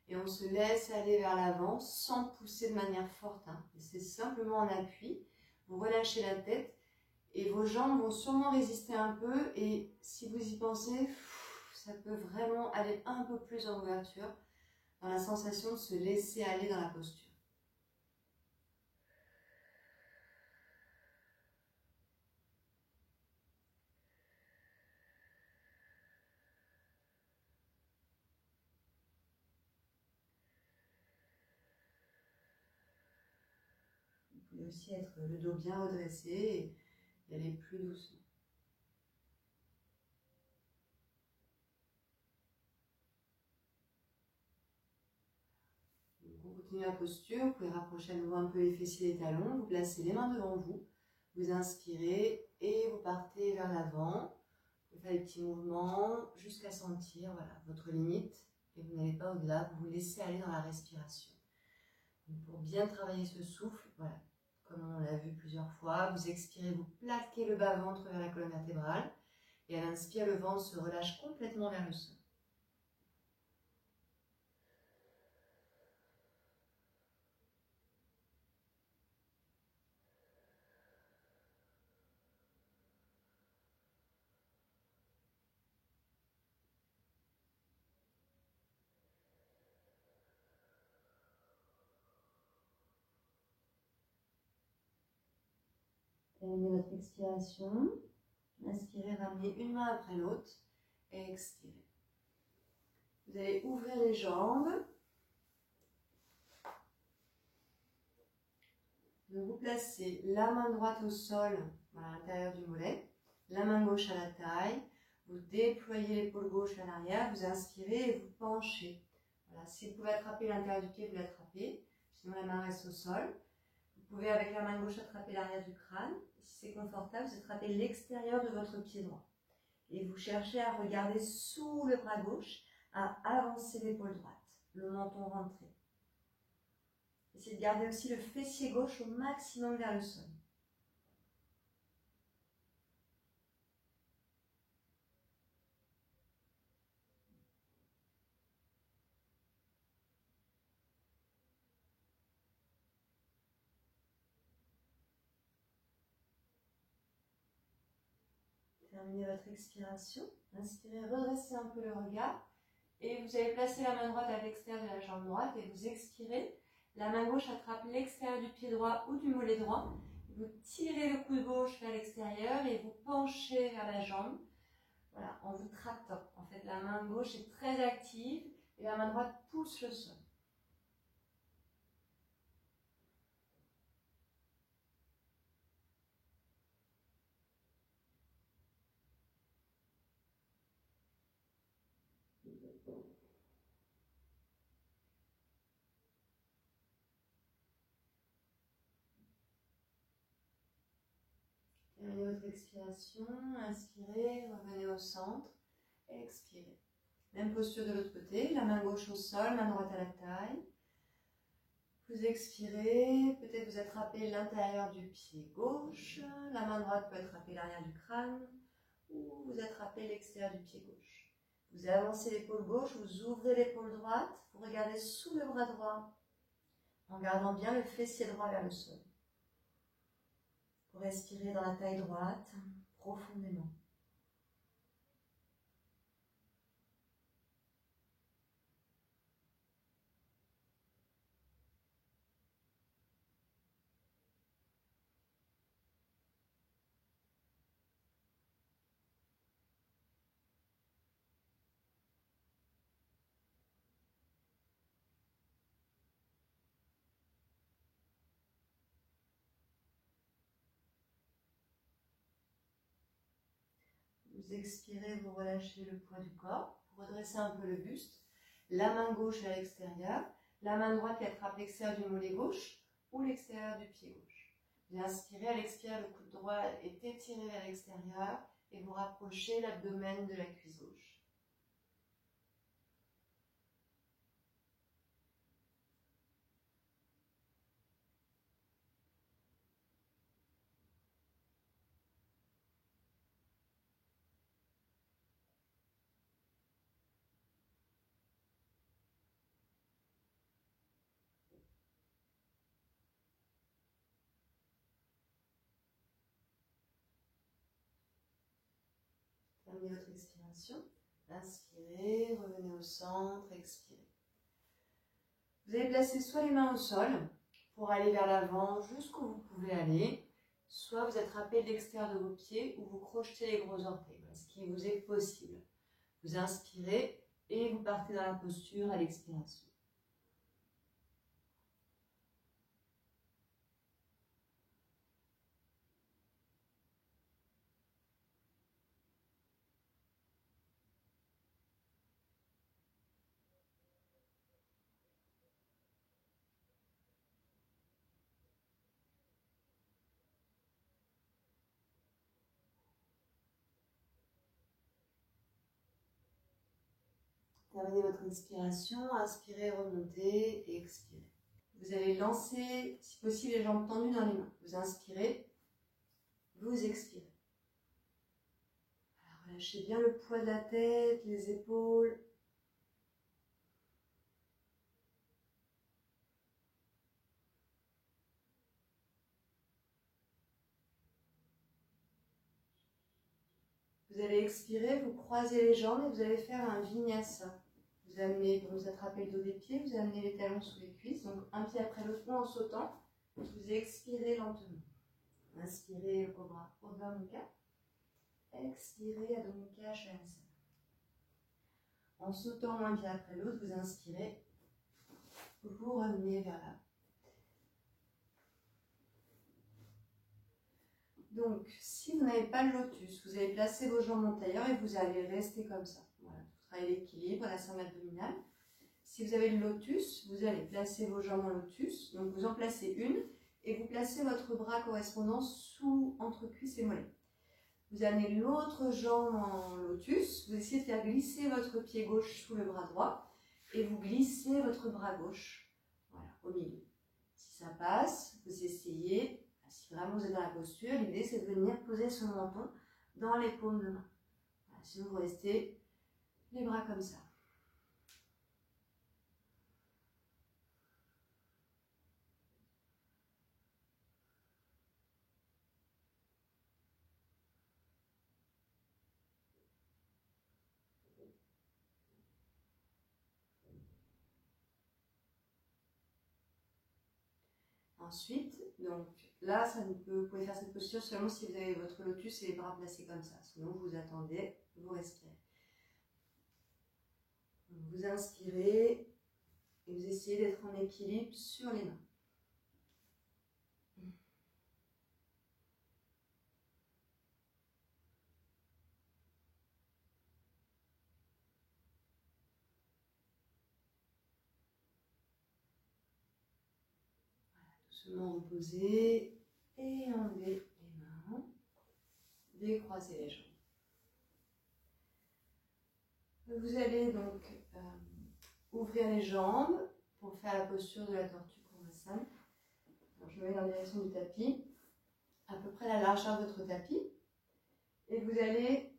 Et on se laisse aller vers l'avant sans pousser de manière forte. C'est simplement en appui. Vous relâchez la tête et vos jambes vont sûrement résister un peu. Et si vous y pensez, ça peut vraiment aller un peu plus en ouverture. dans la sensation de se laisser aller dans la posture. Vous pouvez aussi être le dos bien redressé et y aller plus doucement. On continue la posture, vous pouvez rapprocher à nouveau un peu les fessiers des talons, vous placez les mains devant vous, vous inspirez et vous partez vers l'avant. Vous faites des petits mouvements jusqu'à sentir voilà, votre limite et vous n'allez pas au-delà, vous vous laissez aller dans la respiration. Donc pour bien travailler ce souffle, voilà, comme on l'a vu plusieurs fois, vous expirez, vous plaquez le bas-ventre vers la colonne vertébrale et à l'inspire, le ventre se relâche complètement vers le sol. Terminez votre expiration. Inspirez, ramenez une main après l'autre et expirez. Vous allez ouvrir les jambes. Donc vous placez la main droite au sol, à l'intérieur du mollet, la main gauche à la taille. Vous déployez l'épaule gauche vers l'arrière, vous inspirez et vous penchez. Voilà, si vous pouvez attraper l'intérieur du pied, vous l'attrapez. Sinon la main reste au sol. Vous pouvez avec la main gauche attraper l'arrière du crâne. Si c'est confortable, vous attrapez l'extérieur de votre pied droit. Et vous cherchez à regarder sous le bras gauche, à avancer l'épaule droite, le menton rentré. Essayez de garder aussi le fessier gauche au maximum vers le sol. Terminez votre expiration. Inspirez, redressez un peu le regard. Et vous allez placer la main droite à l'extérieur de la jambe droite et vous expirez. La main gauche attrape l'extérieur du pied droit ou du mollet droit. Vous tirez le coude gauche vers l'extérieur et vous penchez vers la jambe. Voilà, en vous tractant. En fait, la main gauche est très active et la main droite pousse le sol. Terminez votre expiration, inspirez, revenez au centre, expirez. Même posture de l'autre côté, la main gauche au sol, main droite à la taille. Vous expirez, peut-être vous attrapez l'intérieur du pied gauche, la main droite peut attraper l'arrière du crâne, ou vous attrapez l'extérieur du pied gauche. Vous avancez l'épaule gauche, vous ouvrez l'épaule droite, vous regardez sous le bras droit, en gardant bien le fessier droit vers le sol. Vous respirez dans la taille droite, profondément. Vous expirez, vous relâchez le poids du corps, vous redressez un peu le buste, la main gauche à l'extérieur, la main droite qui attrape l'extérieur du mollet gauche ou l'extérieur du pied gauche. Vous inspirez, à l'expiration, le coude droit est étiré vers l'extérieur et vous rapprochez l'abdomen de la cuisse gauche. Terminez votre expiration. Inspirez, revenez au centre, expirez. Vous allez placer soit les mains au sol pour aller vers l'avant jusqu'où vous pouvez aller, soit vous attrapez l'extérieur de vos pieds ou vous crochetez les gros orteils, voilà, ce qui vous est possible. Vous inspirez et vous partez dans la posture à l'expiration. Terminez votre inspiration, inspirez, remontez et expirez. Vous allez lancer, si possible, les jambes tendues dans les mains. Vous inspirez, vous expirez. Alors, relâchez bien le poids de la tête, les épaules. Vous allez expirer, vous croisez les jambes et vous allez faire un vinyasa. Vous amenez, pour vous attraper le dos des pieds, vous amenez les talons sous les cuisses, donc un pied après l'autre en sautant. Vous expirez lentement. Inspirez, Cobra, Urdhva Mukha. Expirez, Adho Mukha, Shavasana. En sautant un pied après l'autre, vous inspirez, vous revenez vers là. Donc, si vous n'avez pas le lotus, vous allez placer vos jambes antérieures et vous allez rester comme ça. Voilà, vous travaillez l'équilibre, la cerne abdominale. Si vous avez le lotus, vous allez placer vos jambes en lotus. Donc, vous en placez une et vous placez votre bras correspondant entre cuisse et mollet. Vous amenez l'autre jambe en lotus. Vous essayez de faire glisser votre pied gauche sous le bras droit et vous glissez votre bras gauche, voilà, au milieu. Si ça passe, vous essayez. Si vraiment vous êtes dans la posture, l'idée c'est de venir poser son menton dans les paumes de main. Voilà, sinon vous restez les bras comme ça. Ensuite, donc là, vous pouvez faire cette posture seulement si vous avez votre lotus et les bras placés comme ça. Sinon, vous attendez, vous respirez. Vous inspirez et vous essayez d'être en équilibre sur les mains. Doucement reposer et enlever les mains. Décroiser les jambes. Vous allez donc ouvrir les jambes pour faire la posture de la tortue Konasana. Je me mets dans la direction du tapis, à peu près la largeur de votre tapis. Et vous allez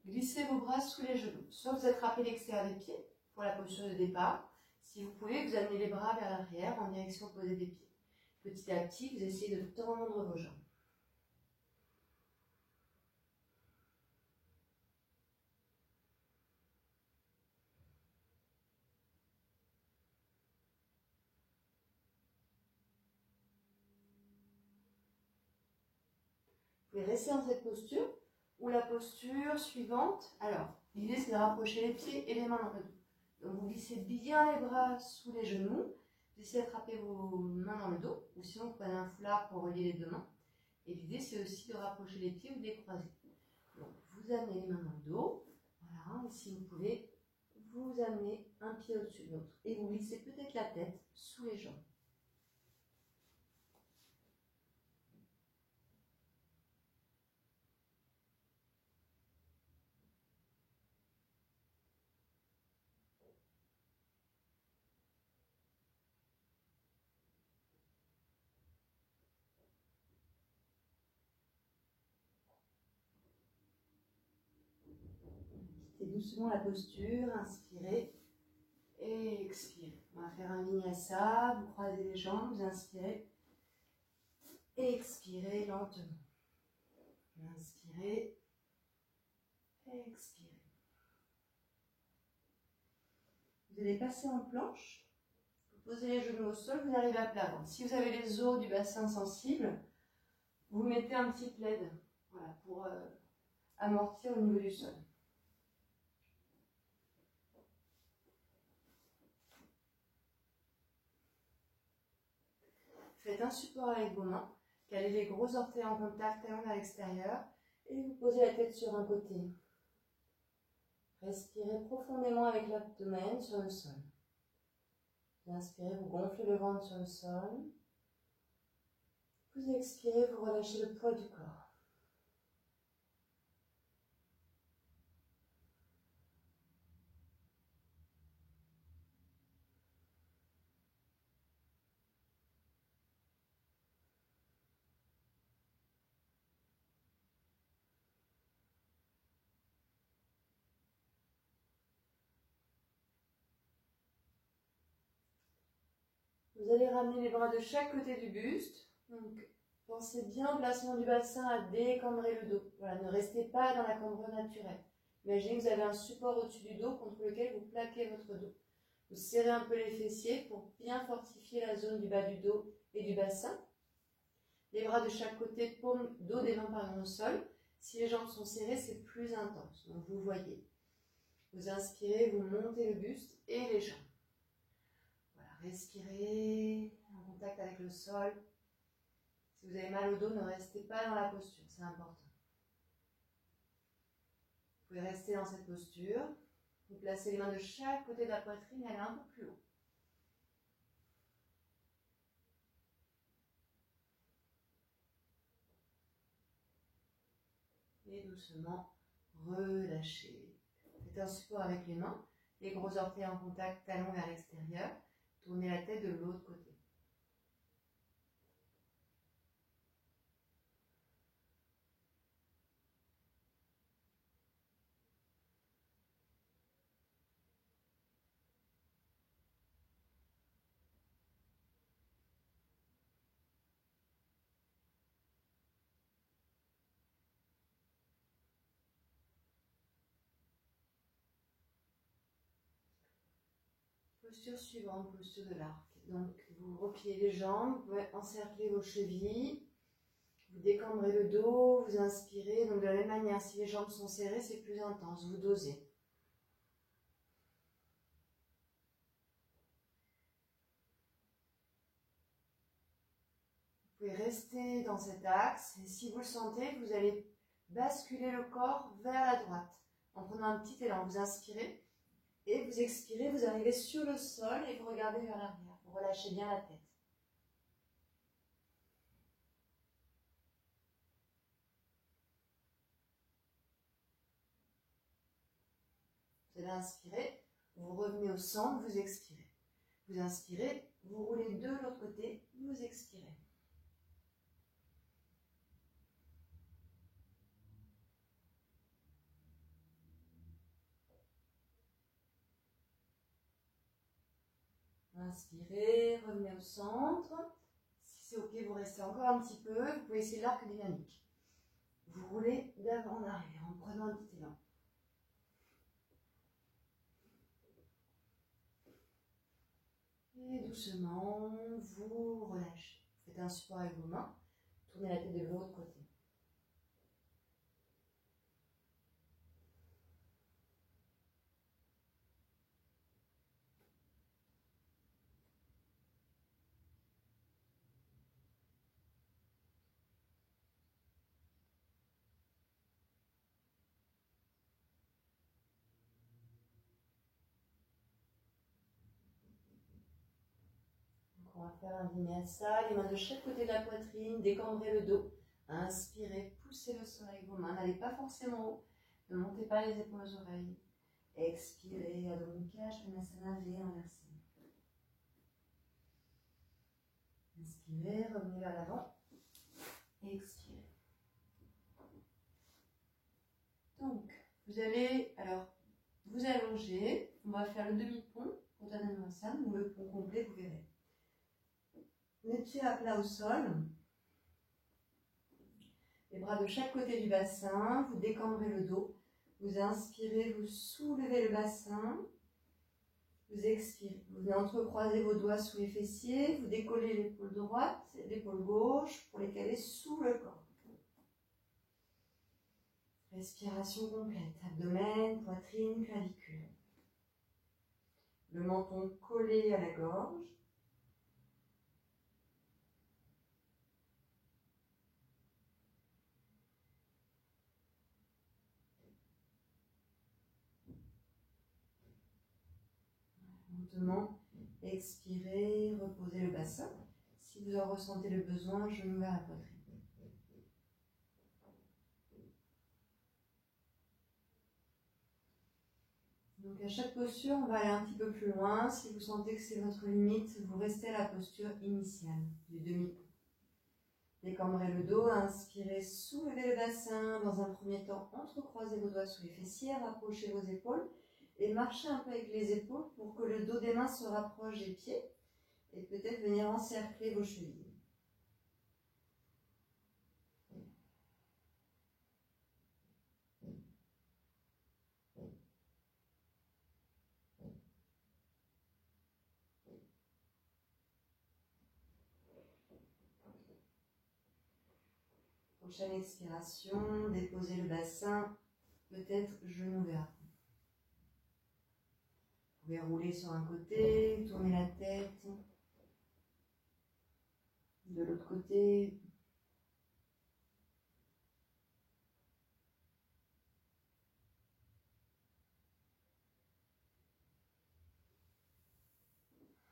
glisser vos bras sous les genoux. Soit vous attrapez l'extérieur des pieds pour la posture de départ. Si vous pouvez, vous amenez les bras vers l'arrière en direction opposée des pieds. Petit à petit, vous essayez de tendre vos jambes. Vous pouvez rester dans cette posture ou la posture suivante. Alors, l'idée c'est de rapprocher les pieds et les mains dans le dos. Donc vous glissez bien les bras sous les genoux. Vous essayez d'attraper vos mains dans le dos. Ou sinon, vous prenez un foulard pour relier les deux mains. Et l'idée c'est aussi de rapprocher les pieds ou de les croiser. Donc vous amenez les mains dans le dos. Voilà, et si vous pouvez, vous amenez un pied au-dessus de l'autre. Et vous glissez peut-être la tête sous les jambes. Quittez doucement la posture, inspirez et expirez. On va faire un vinyasa, vous croisez les jambes, vous inspirez et expirez lentement. Inspirez, expirez. Vous allez passer en planche. Vous posez les genoux au sol, vous arrivez à plat ventre. Si vous avez les os du bassin sensibles, vous mettez un petit plaid, voilà, pour amortir au niveau du sol. Faites un support avec vos mains. Calez les gros orteils en contact, talons vers l'extérieur. Et vous posez la tête sur un côté. Respirez profondément avec l'abdomen sur le sol. Vous inspirez, vous gonflez le ventre sur le sol. Vous expirez, vous relâchez le poids du corps. Vous allez ramener les bras de chaque côté du buste. Donc, pensez bien au placement du bassin à décambrer le dos. Voilà, ne restez pas dans la cambrure naturelle. Imaginez que vous avez un support au-dessus du dos contre lequel vous plaquez votre dos. Vous serrez un peu les fessiers pour bien fortifier la zone du bas du dos et du bassin. Les bras de chaque côté, paume, dos des mains par au sol. Si les jambes sont serrées, c'est plus intense. Donc vous voyez. Vous inspirez, vous montez le buste et les jambes. Voilà, respirez en contact avec le sol. Si vous avez mal au dos, ne restez pas dans la posture, c'est important. Vous pouvez rester dans cette posture. Vous placez les mains de chaque côté de la poitrine et aller un peu plus haut. Et doucement, relâchez. Faites un support avec les mains. Les gros orteils en contact, talons vers l'extérieur. Tournez la tête de l'autre côté. Posture suivante, posture de l'arc. Donc, vous repliez les jambes, vous pouvez encercler vos chevilles, vous décambrez le dos, vous inspirez. Donc, de la même manière, si les jambes sont serrées, c'est plus intense, vous dosez. Vous pouvez rester dans cet axe, et si vous le sentez, vous allez basculer le corps vers la droite. En prenant un petit élan, vous inspirez, et vous expirez, vous arrivez sur le sol, et vous regardez vers l'arrière. Vous relâchez bien la tête. Vous allez inspirer, vous revenez au centre, vous expirez. Vous inspirez, vous roulez de l'autre côté, vous expirez. Inspirez, revenez au centre. Si c'est ok, vous restez encore un petit peu. Vous pouvez essayer l'arc dynamique. Vous roulez d'avant en arrière en prenant un petit élan. Et doucement, vous relâchez. Faites un support avec vos mains. Tournez la tête de l'autre côté. On va faire un vinyasa, les mains de chaque côté de la poitrine, décambrez le dos. Inspirez, poussez le sol avec vos mains, n'allez pas forcément haut, ne montez pas les épaules aux oreilles. Expirez, Adho Mukha, Svanasana, V inversé. Inspirez, revenez vers l'avant. Expirez. Donc, vous allez alors vous allonger. On va faire le demi-pont, Uttanasana, ou le pont complet, vous verrez. Les pieds à plat au sol. Les bras de chaque côté du bassin. Vous décambrez le dos. Vous inspirez, vous soulevez le bassin. Vous expirez. Vous venez entrecroiser vos doigts sous les fessiers. Vous décollez l'épaule droite et l'épaule gauche pour les caler sous le corps. Respiration complète. Abdomen, poitrine, clavicule. Le menton collé à la gorge. Lentement, expirez, reposez le bassin. Si vous en ressentez le besoin, genou vers la poitrine. Donc à chaque posture, on va aller un petit peu plus loin. Si vous sentez que c'est votre limite, vous restez à la posture initiale du demi-pont. Décambrez le dos, inspirez, soulevez le bassin. Dans un premier temps, entrecroisez vos doigts sous les fessiers, rapprochez vos épaules et marchez un peu avec les épaules pour que le dos des mains se rapproche des pieds et peut-être venir encercler vos chevilles. Prochaine expiration, déposez le bassin, peut-être genou vers. Vous pouvez rouler sur un côté, tourner la tête. De l'autre côté.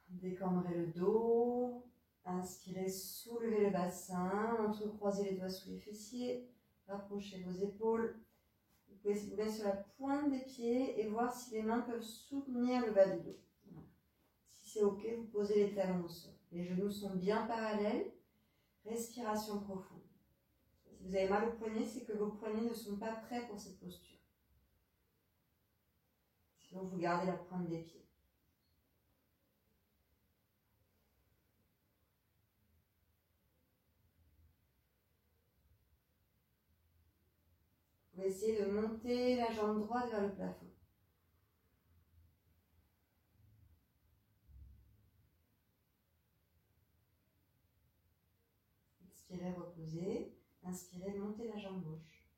Décambrez le dos. Inspirez, soulevez le bassin, entrecroisez les doigts sous les fessiers, rapprochez vos épaules. Vous pouvez vous mettre sur la pointe des pieds et voir si les mains peuvent soutenir le bas du dos. Voilà. Si c'est OK, vous posez les talons au sol. Les genoux sont bien parallèles. Respiration profonde. Si vous avez mal au poignet, c'est que vos poignets ne sont pas prêts pour cette posture. Sinon, vous gardez la pointe des pieds. Vous pouvez essayer de monter la jambe droite vers le plafond. Expirez, reposez. Inspirez, montez la jambe gauche.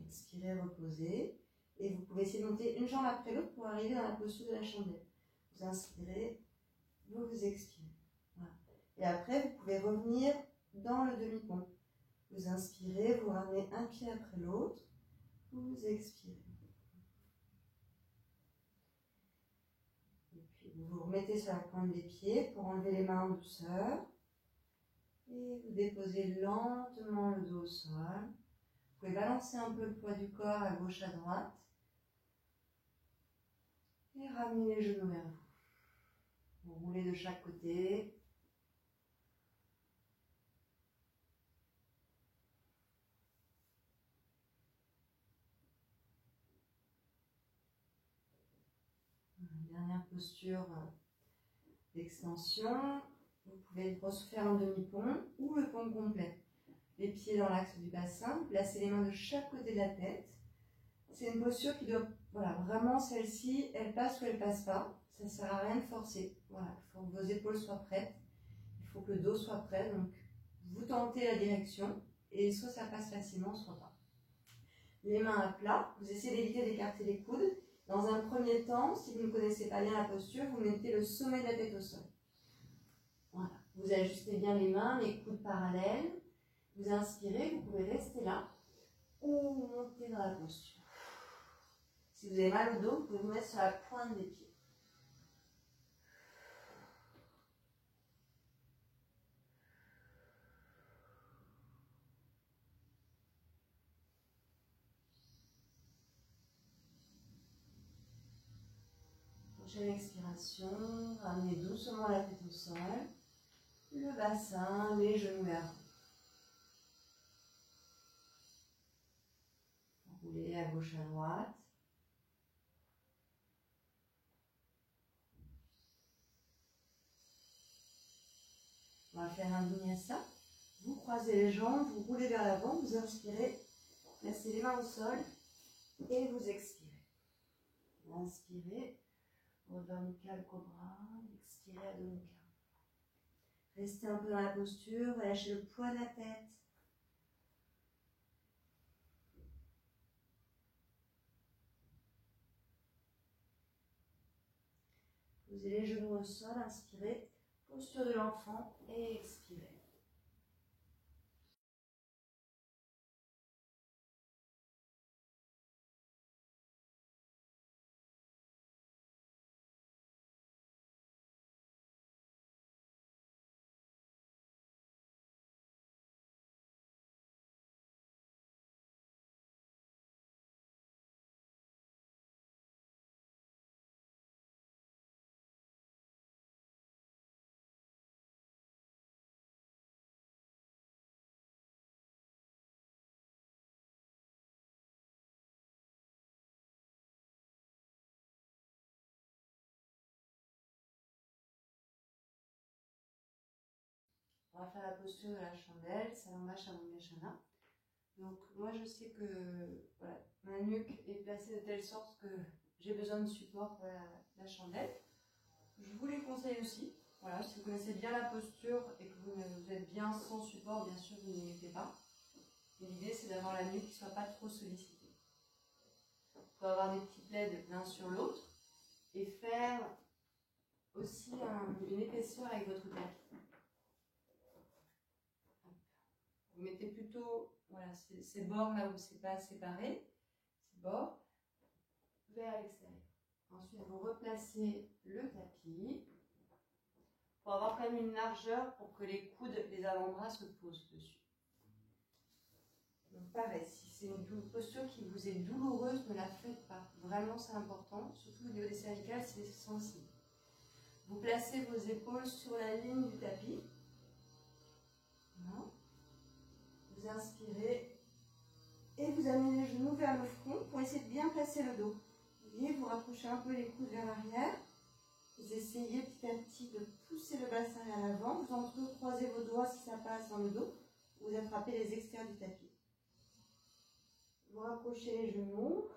Expirez, reposez. Et vous pouvez essayer de monter une jambe après l'autre pour arriver dans la posture de la chandelle. Vous inspirez, vous expirez. Voilà. Et après, vous pouvez revenir dans le demi-pont. Vous inspirez, vous ramenez un pied après l'autre. Vous expirez. Et puis, vous vous remettez sur la pointe des pieds pour enlever les mains en douceur. Et vous déposez lentement le dos au sol. Vous pouvez balancer un peu le poids du corps à gauche, à droite. Et ramenez les genoux vers vous. Vous roulez de chaque côté. Dernière posture d'extension. Vous pouvez faire un demi-pont ou le pont complet. Les pieds dans l'axe du bassin. Vous placez les mains de chaque côté de la tête. C'est une posture qui doit, voilà, vraiment celle-ci, elle passe ou elle passe pas. Ça ne sert à rien de forcer. Voilà, il faut que vos épaules soient prêtes. Il faut que le dos soit prêt. Donc, vous tentez la direction et soit ça passe facilement, soit pas. Les mains à plat. Vous essayez d'éviter d'écarter les coudes. Dans un premier temps, si vous ne connaissez pas bien la posture, vous mettez le sommet de la tête au sol. Voilà. Vous ajustez bien les mains, les coudes parallèles. Vous inspirez, vous pouvez rester là ou monter dans la posture. Si vous avez mal au dos, vous pouvez vous mettre sur la pointe des pieds. Prochaine expiration, ramenez doucement la tête au sol, le bassin, les genoux vers vous. Roulez à gauche, à droite. On va faire un vinyasa. Vous croisez les jambes, vous roulez vers l'avant, vous inspirez, placez les mains au sol et vous expirez. Inspirez, Urdhva Mukha, le cobra, expirez, Adho Mukha. Restez un peu dans la posture, relâchez le poids de la tête. Posez les genoux au sol, inspirez, posture de l'enfant et expirez. On va faire la posture de la chandelle, Salamba Shavasana. Donc moi je sais que voilà, ma nuque est placée de telle sorte que j'ai besoin de support pour la chandelle. Je vous les conseille aussi. Voilà, si vous connaissez bien la posture et que vous êtes bien sans support, bien sûr vous ne mettez pas. L'idée c'est d'avoir la nuque qui ne soit pas trop sollicitée. Vous pouvez avoir des petits plaids l'un sur l'autre et faire aussi une épaisseur avec votre tapis. Vous mettez plutôt voilà, ces bords là où c'est pas séparé, ces bords, vers l'extérieur. Ensuite, vous replacez le tapis pour avoir quand même une largeur pour que les coudes, les avant-bras se posent dessus. Donc pareil, si c'est une posture qui vous est douloureuse, ne la faites pas. Vraiment, c'est important, surtout au niveau des cervicales, c'est sensible. Vous placez vos épaules sur la ligne du tapis. Voilà. Vous inspirez et vous amenez les genoux vers le front pour essayer de bien placer le dos. Vous voyez, vous rapprochez un peu les coudes vers l'arrière. Vous essayez petit à petit de pousser le bassin à l'avant. Vous entrecroisez vos doigts si ça passe dans le dos. Vous attrapez les extérieurs du tapis. Vous rapprochez les genoux.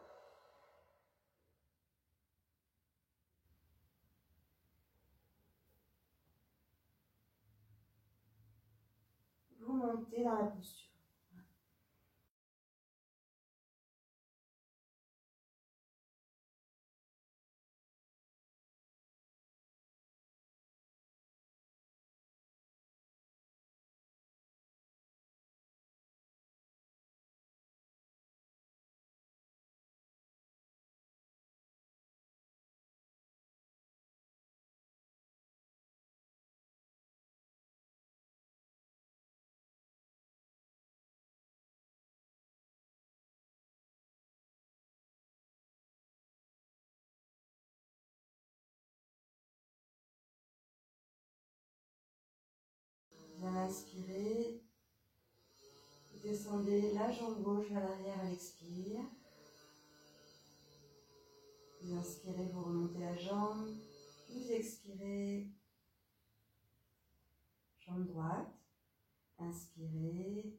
Vous montez dans la posture. Bien inspirez. Vous descendez la jambe gauche vers l'arrière à l'expire. Vous inspirez, vous remontez la jambe. Vous expirez. Jambe droite. Inspirez.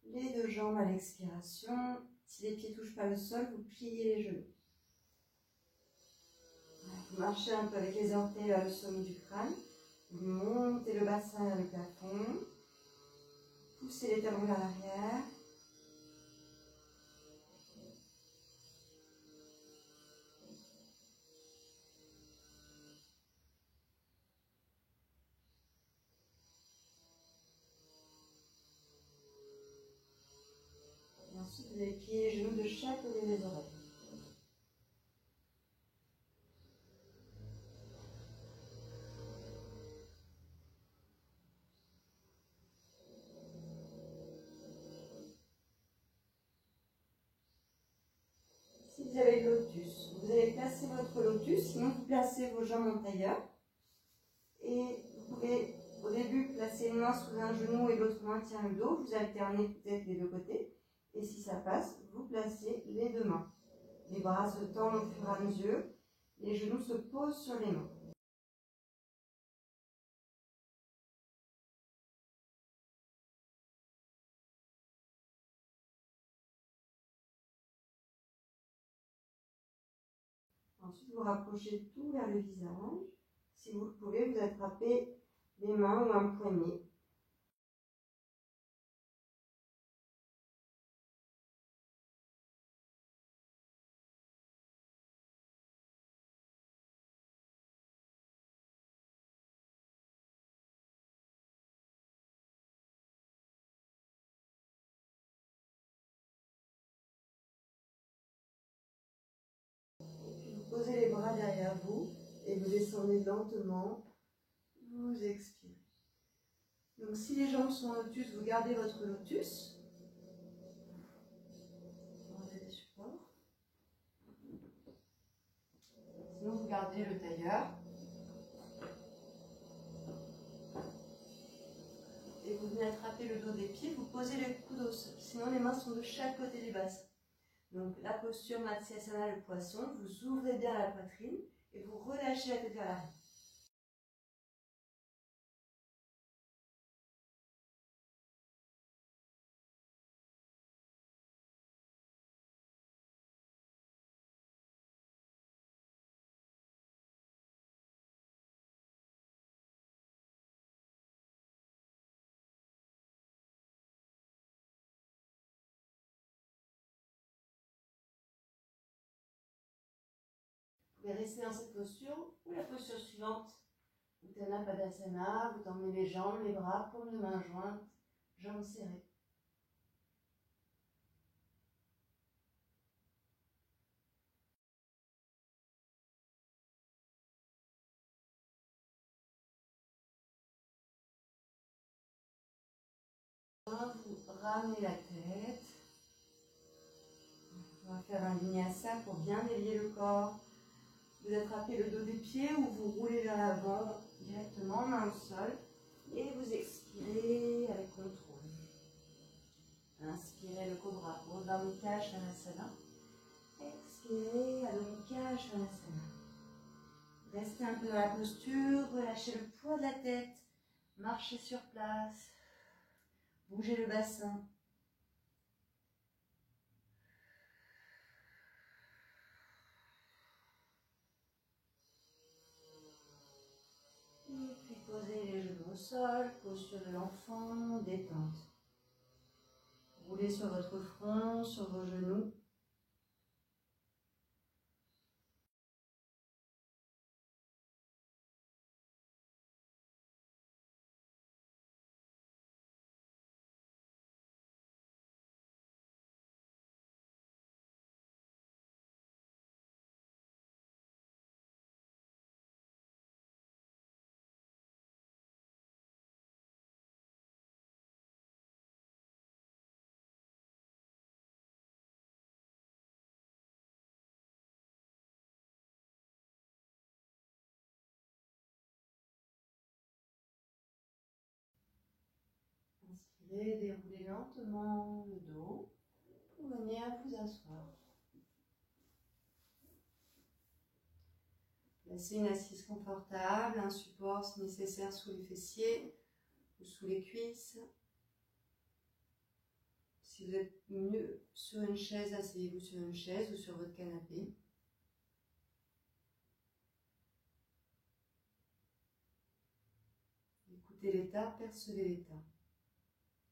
Les deux jambes à l'expiration. Si les pieds ne touchent pas le sol, vous pliez les genoux. Vous marchez un peu avec les orteils vers le sommet du crâne. Vous montez le bassin vers le plafond. Poussez les talons vers l'arrière. Et ensuite, vous allez plier les genoux de chaque côté des oreilles. Si vous avez le lotus, vous allez placer votre lotus, sinon vous placez vos jambes en tailleur. Et vous pouvez au début placer une main sous un genou et l'autre main tient le dos. Vous alternez peut-être les deux côtés. Et si ça passe, vous placez les deux mains. Les bras se tendent au fur et à mesure. Les genoux se posent sur les mains. Ensuite, vous rapprochez tout vers le visage. Si vous le pouvez, vous attrapez les mains ou un poignet. Posez les bras derrière vous et vous descendez lentement. Vous expirez. Donc si les jambes sont en lotus, vous gardez votre lotus. Enlevez les supports. Sinon vous gardez le tailleur. Et vous venez attraper le dos des pieds, vous posez les coudes au sol. Sinon les mains sont de chaque côté du bassin. Donc la posture Matsyasana, le poisson, vous ouvrez bien la poitrine et vous relâchez la tête vers l'arrière. Vous pouvez rester dans cette posture ou la posture suivante, Utthana Padasana, vous tendez les jambes, les bras, paumes de main jointes, jambes serrées. Vous ramenez la tête. On va faire un vinyasa pour bien délier le corps. Vous attrapez le dos des pieds ou vous roulez vers l'avant directement, main au sol. Et vous expirez avec contrôle. Inspirez le cobra, Urdhva Mukha Svanasana. Expirez, Adho Mukha Svanasana. Restez un peu dans la posture, relâchez le poids de la tête, marchez sur place, bougez le bassin. Et puis posez les genoux au sol, posture de l'enfant, détente. Roulez sur votre front, sur vos genoux. Inspirez, déroulez lentement le dos pour venir vous asseoir. Placez une assise confortable, un support si nécessaire sous les fessiers ou sous les cuisses. Si vous êtes mieux sur une chaise, asseyez-vous sur une chaise ou sur votre canapé. Écoutez l'état, percevez l'état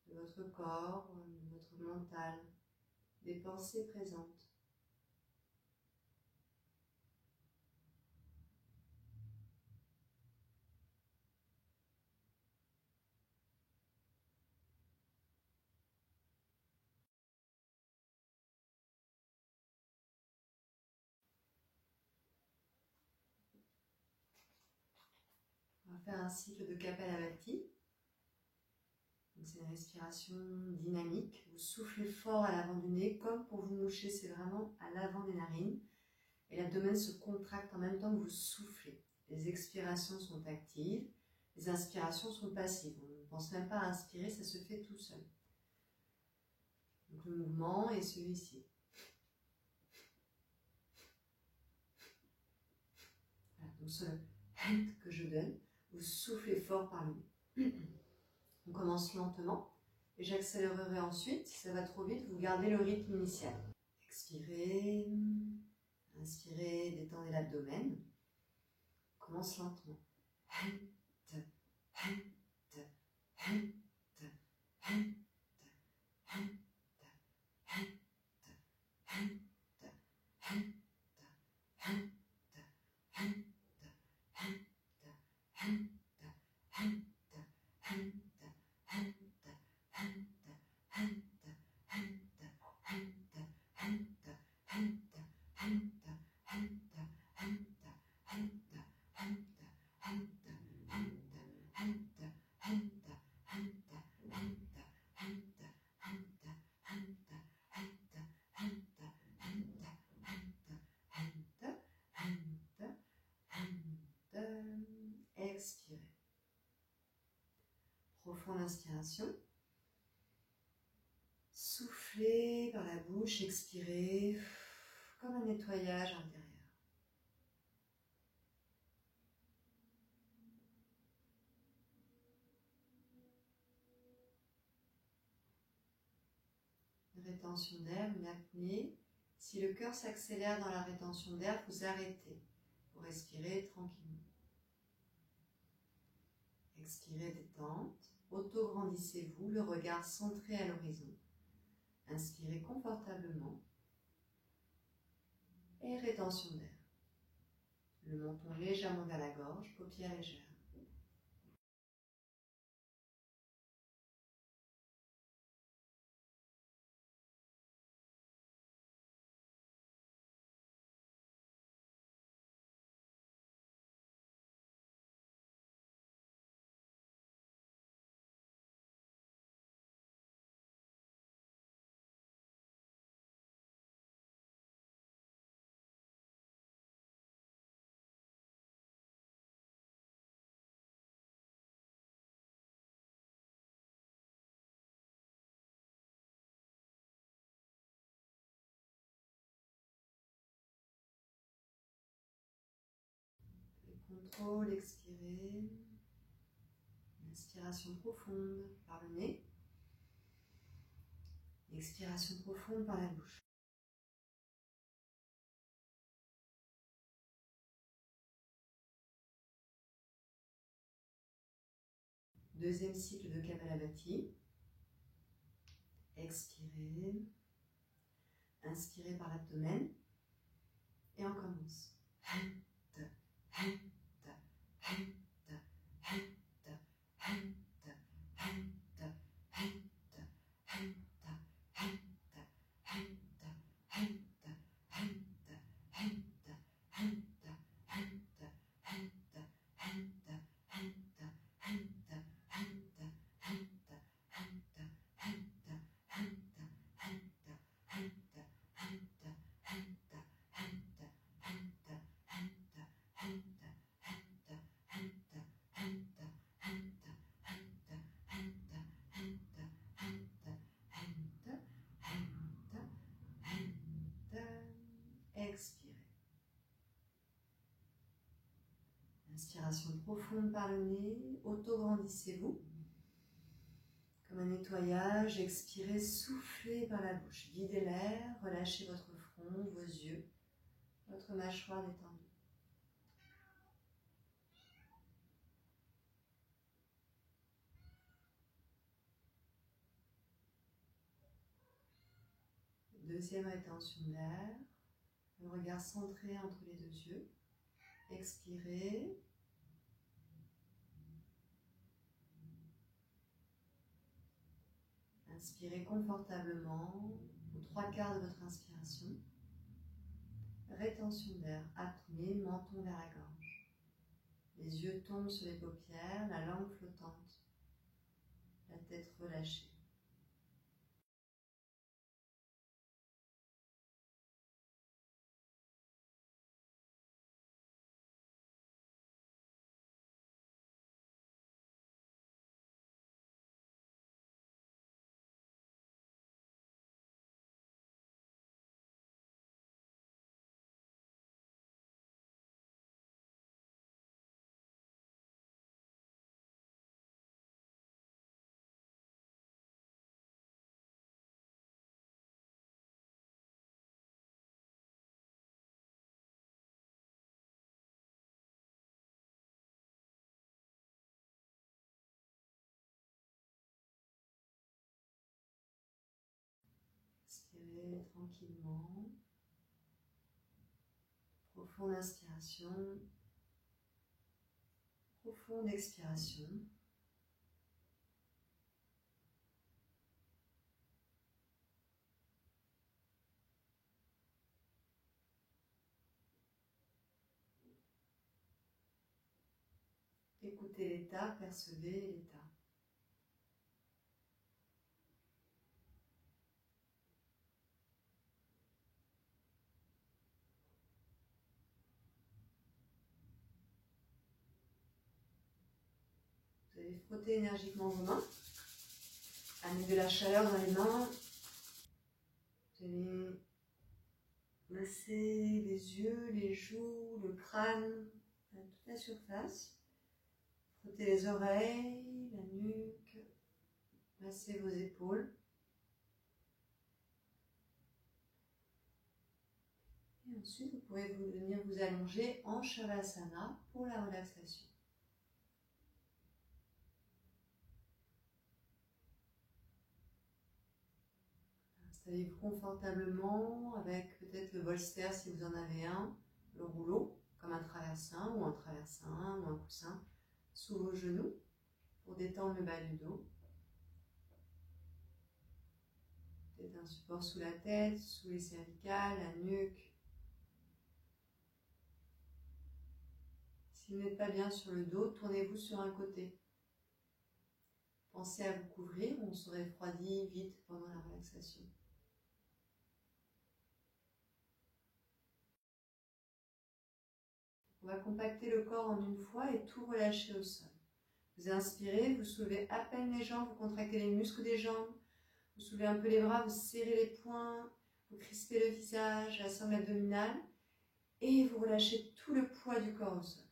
de votre corps, de votre mental, des pensées présentes. On va faire un cycle de Kapalabhati. C'est une respiration dynamique. Vous soufflez fort à l'avant du nez, comme pour vous moucher, c'est vraiment à l'avant des narines. Et l'abdomen se contracte en même temps que vous soufflez. Les expirations sont actives, les inspirations sont passives. On ne pense même pas à inspirer, ça se fait tout seul. Donc le mouvement est celui-ci. Voilà, donc sur le head que je donne, vous soufflez fort par le nez. On commence lentement et j'accélérerai ensuite. Si ça va trop vite, vous gardez le rythme initial. Expirez, Inspirez, détendez l'abdomen. Commence lentement. Expirez. Profonde inspiration. Soufflez par la bouche, expirez comme un nettoyage intérieur. Une rétention d'air, une apnée. Si le cœur s'accélère dans la rétention d'air, vous arrêtez pour respirer tranquillement. Expirez, détente. Auto-grandissez-vous, le regard centré à l'horizon. Inspirez confortablement. Et rétention d'air. Le menton légèrement vers la gorge, paupières légères. Contrôle, expirez. Inspiration profonde par le nez. Expiration profonde par la bouche. Deuxième cycle de Kapalabhati. Expirez. Inspirez par l'abdomen. Et on commence. Expirez. Inspiration profonde par le nez, auto-grandissez-vous. Comme un nettoyage, expirez, soufflez par la bouche. Guidez l'air, relâchez votre front, vos yeux, votre mâchoire détendue. Deuxième rétention d'air, le regard centré entre les deux yeux. Expirez. Inspirez confortablement aux 3/4 de votre inspiration. Rétention d'air, apnée, menton vers la gorge. Les yeux tombent sur les paupières, la langue flottante, la tête relâchée. tranquillement. Profonde inspiration. Profonde expiration. Écoutez l'état, percevez l'état. Vous allez frotter énergiquement vos mains. Amenez de la chaleur dans les mains. Vous allez masser les yeux, les joues, le crâne, toute la surface. Frottez les oreilles, la nuque. Massez vos épaules. Et ensuite, vous pourrez venir vous allonger en Shavasana pour la relaxation. Installez-vous confortablement avec peut-être le bolster si vous en avez un, le rouleau, comme un traversin ou un coussin sous vos genoux pour détendre le bas du dos. Peut-être un support sous la tête, sous les cervicales, la nuque. Si vous n'êtes pas bien sur le dos, tournez-vous sur un côté. Pensez à vous couvrir, on se refroidit vite pendant la relaxation. On va compacter le corps en une fois et tout relâcher au sol. Vous inspirez, vous soulevez à peine les jambes, vous contractez les muscles des jambes, vous soulevez un peu les bras, vous serrez les poings, vous crispez le visage, la sangle abdominale et vous relâchez tout le poids du corps au sol.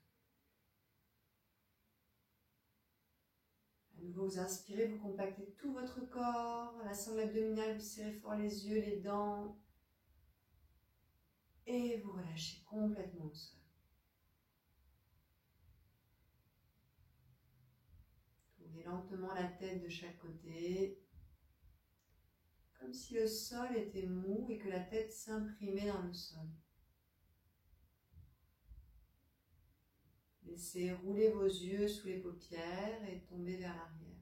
À nouveau, vous inspirez, vous compactez tout votre corps, la sangle abdominale, vous serrez fort les yeux, les dents et vous relâchez complètement au sol. Tournez lentement la tête de chaque côté, comme si le sol était mou et que la tête s'imprimait dans le sol. Laissez rouler vos yeux sous les paupières et tomber vers l'arrière.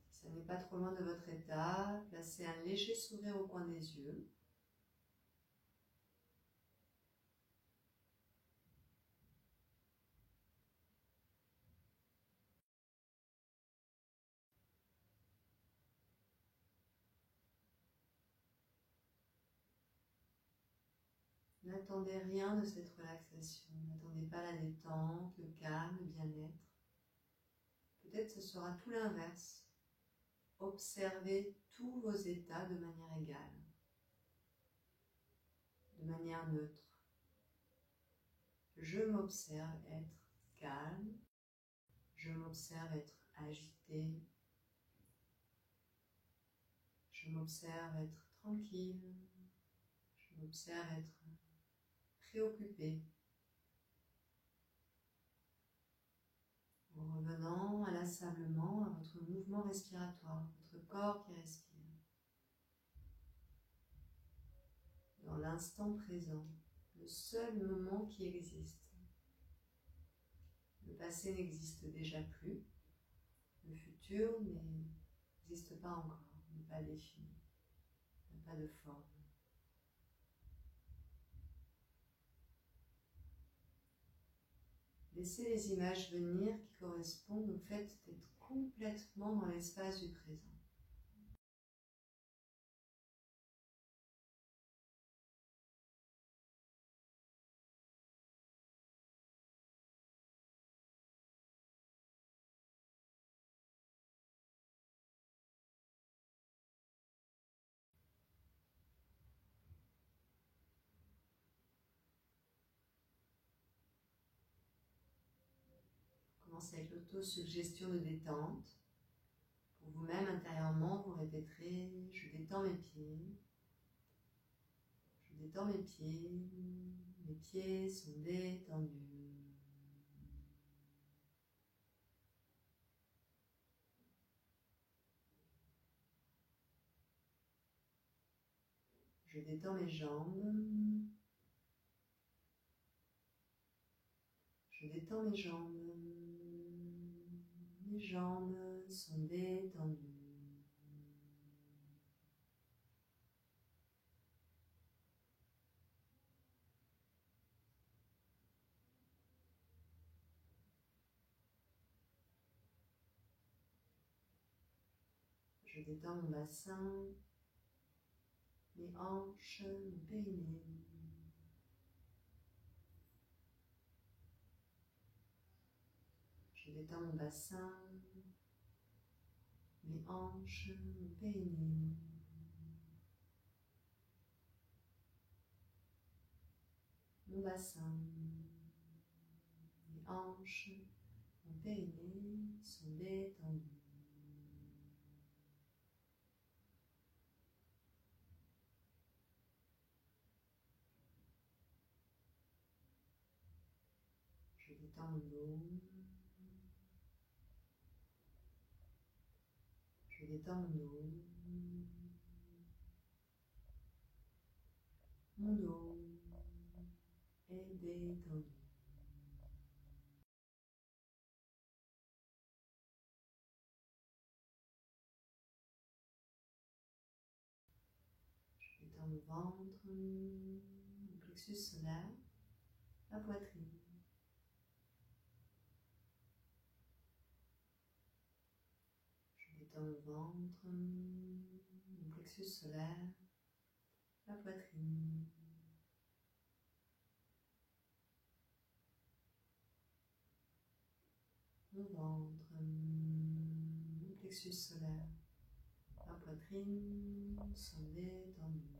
Si ça n'est pas trop loin de votre état, placez un léger sourire au coin des yeux. N'attendez rien de cette relaxation, n'attendez pas la détente, le calme, le bien-être. Peut-être ce sera tout l'inverse. Observez tous vos états de manière égale, de manière neutre. Je m'observe être calme, je m'observe être agité, je m'observe être tranquille, je m'observe être préoccupé. En revenant inlassablement à votre mouvement respiratoire, votre corps qui respire. Dans l'instant présent, le seul moment qui existe. Le passé n'existe déjà plus, le futur n'existe pas encore, n'est pas défini, n'a pas de forme. Laissez les images venir qui correspondent au fait d'être complètement dans l'espace du présent. Commencez avec l'autosuggestion de détente. Pour vous-même, intérieurement, vous répéterez « Je détends mes pieds, je détends mes pieds sont détendus. » Je détends mes jambes. Je détends mes jambes. Mes jambes sont détendues. Je détends mon bassin, mes hanches, mon périnée. Je détends mon bassin, mes hanches, mon périnée. Mon bassin, mes hanches, mon périnée sont détendus. Je détends mon dos. Je détends mon dos. Mon dos est détendu. Je détends mon ventre, mon plexus solaire, la poitrine. Je détends mon ventre, mon plexus solaire, la poitrine. Mon ventre, mon plexus solaire, la poitrine sont détendus.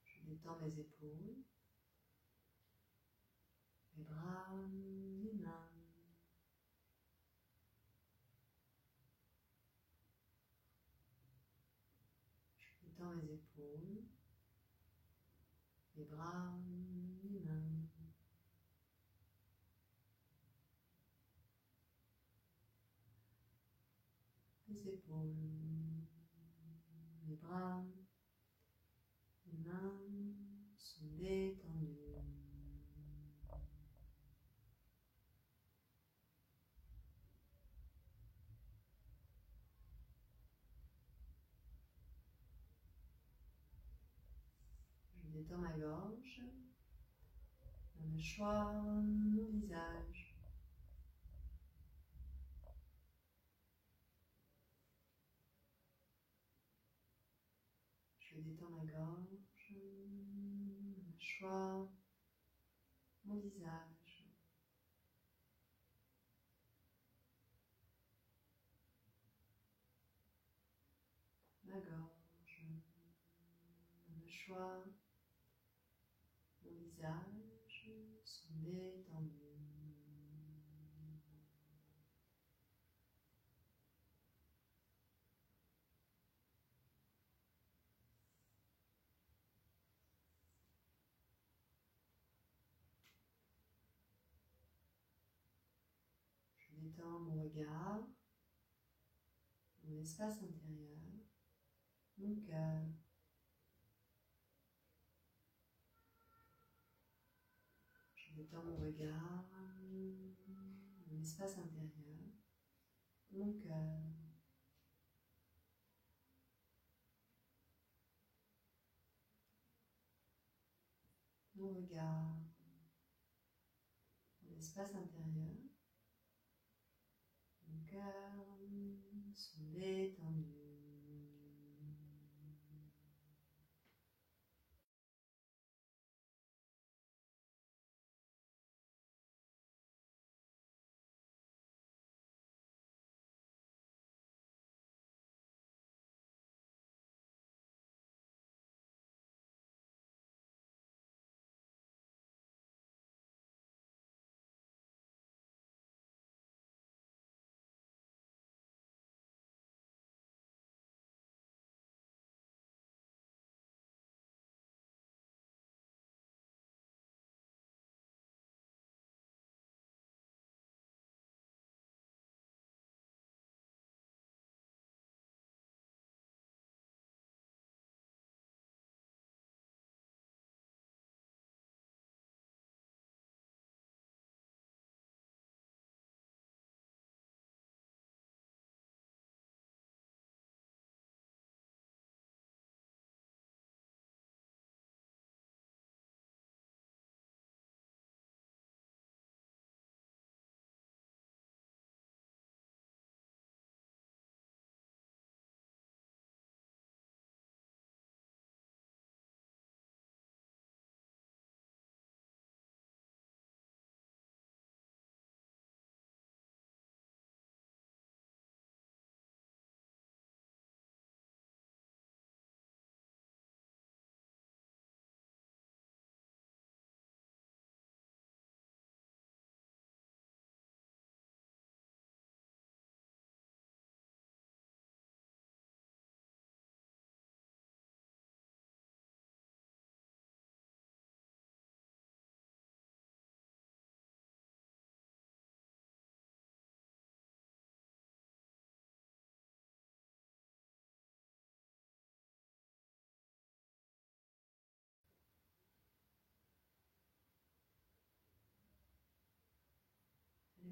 Je détends mes épaules, mes bras, mes mains. Je détends mes épaules, mes bras, mes mains. Les épaules, les bras, les mains sont détendus. Je détends ma gorge, ma mâchoire, mon visage. Je détends ma gorge, ma mâchoire, mon visage. Ma gorge, ma mâchoire, mon visage sont détendus. Je détends mon regard, mon espace intérieur, mon cœur. Je détends mon regard, mon espace intérieur, mon cœur. Mon regard, mon espace intérieur, mon cœur sont détendus.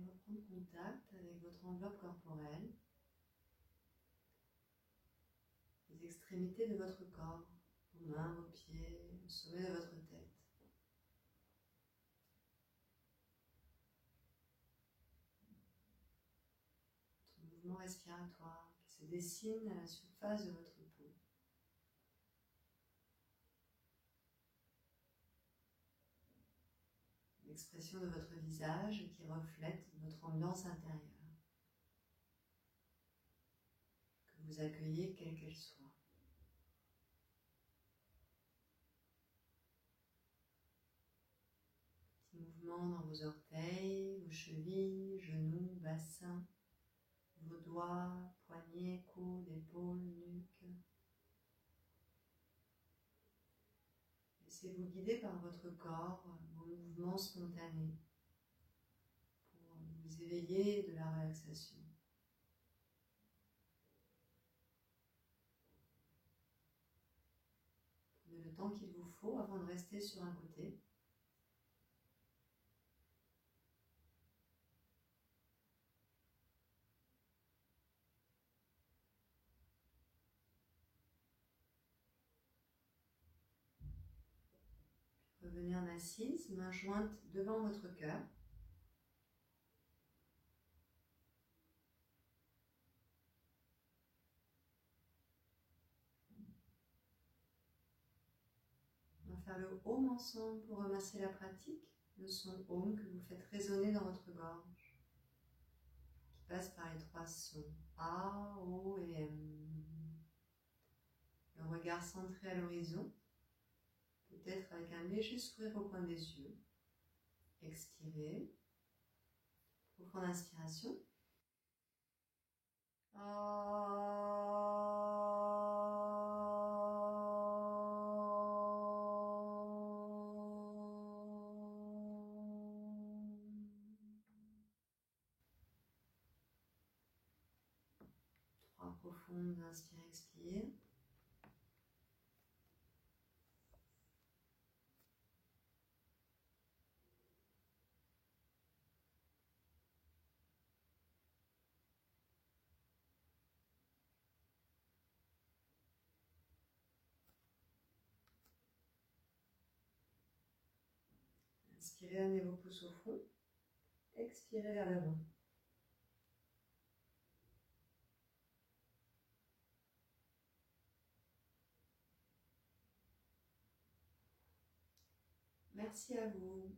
reprendre contact avec votre enveloppe corporelle, les extrémités de votre corps, vos mains, vos pieds, le sommet de votre tête. Votre mouvement respiratoire qui se dessine à la surface de votre peau. L'expression de votre visage qui reflète votre ambiance intérieure, que vous accueillez quelle qu'elle soit. Petit mouvement dans vos orteils, vos chevilles, genoux, bassin, vos doigts, poignets, coudes, épaules, nuque. Laissez-vous guider par votre corps, vos mouvements spontanés, pour vous éveiller de la relaxation. Prenez le temps qu'il vous faut avant de rester sur un côté. Revenez en assise, main jointe devant votre cœur. On va faire le Om ensemble pour remercier la pratique. Le son Om que vous faites résonner dans votre gorge, qui passe par les trois sons A, O et M. Le regard centré à l'horizon, peut-être avec un léger sourire au coin des yeux. Expirez. Profonde inspiration. Trois profondes inspire, expire. Inspirez, amenez vos pouces au front. Expirez vers l'avant. Merci à vous.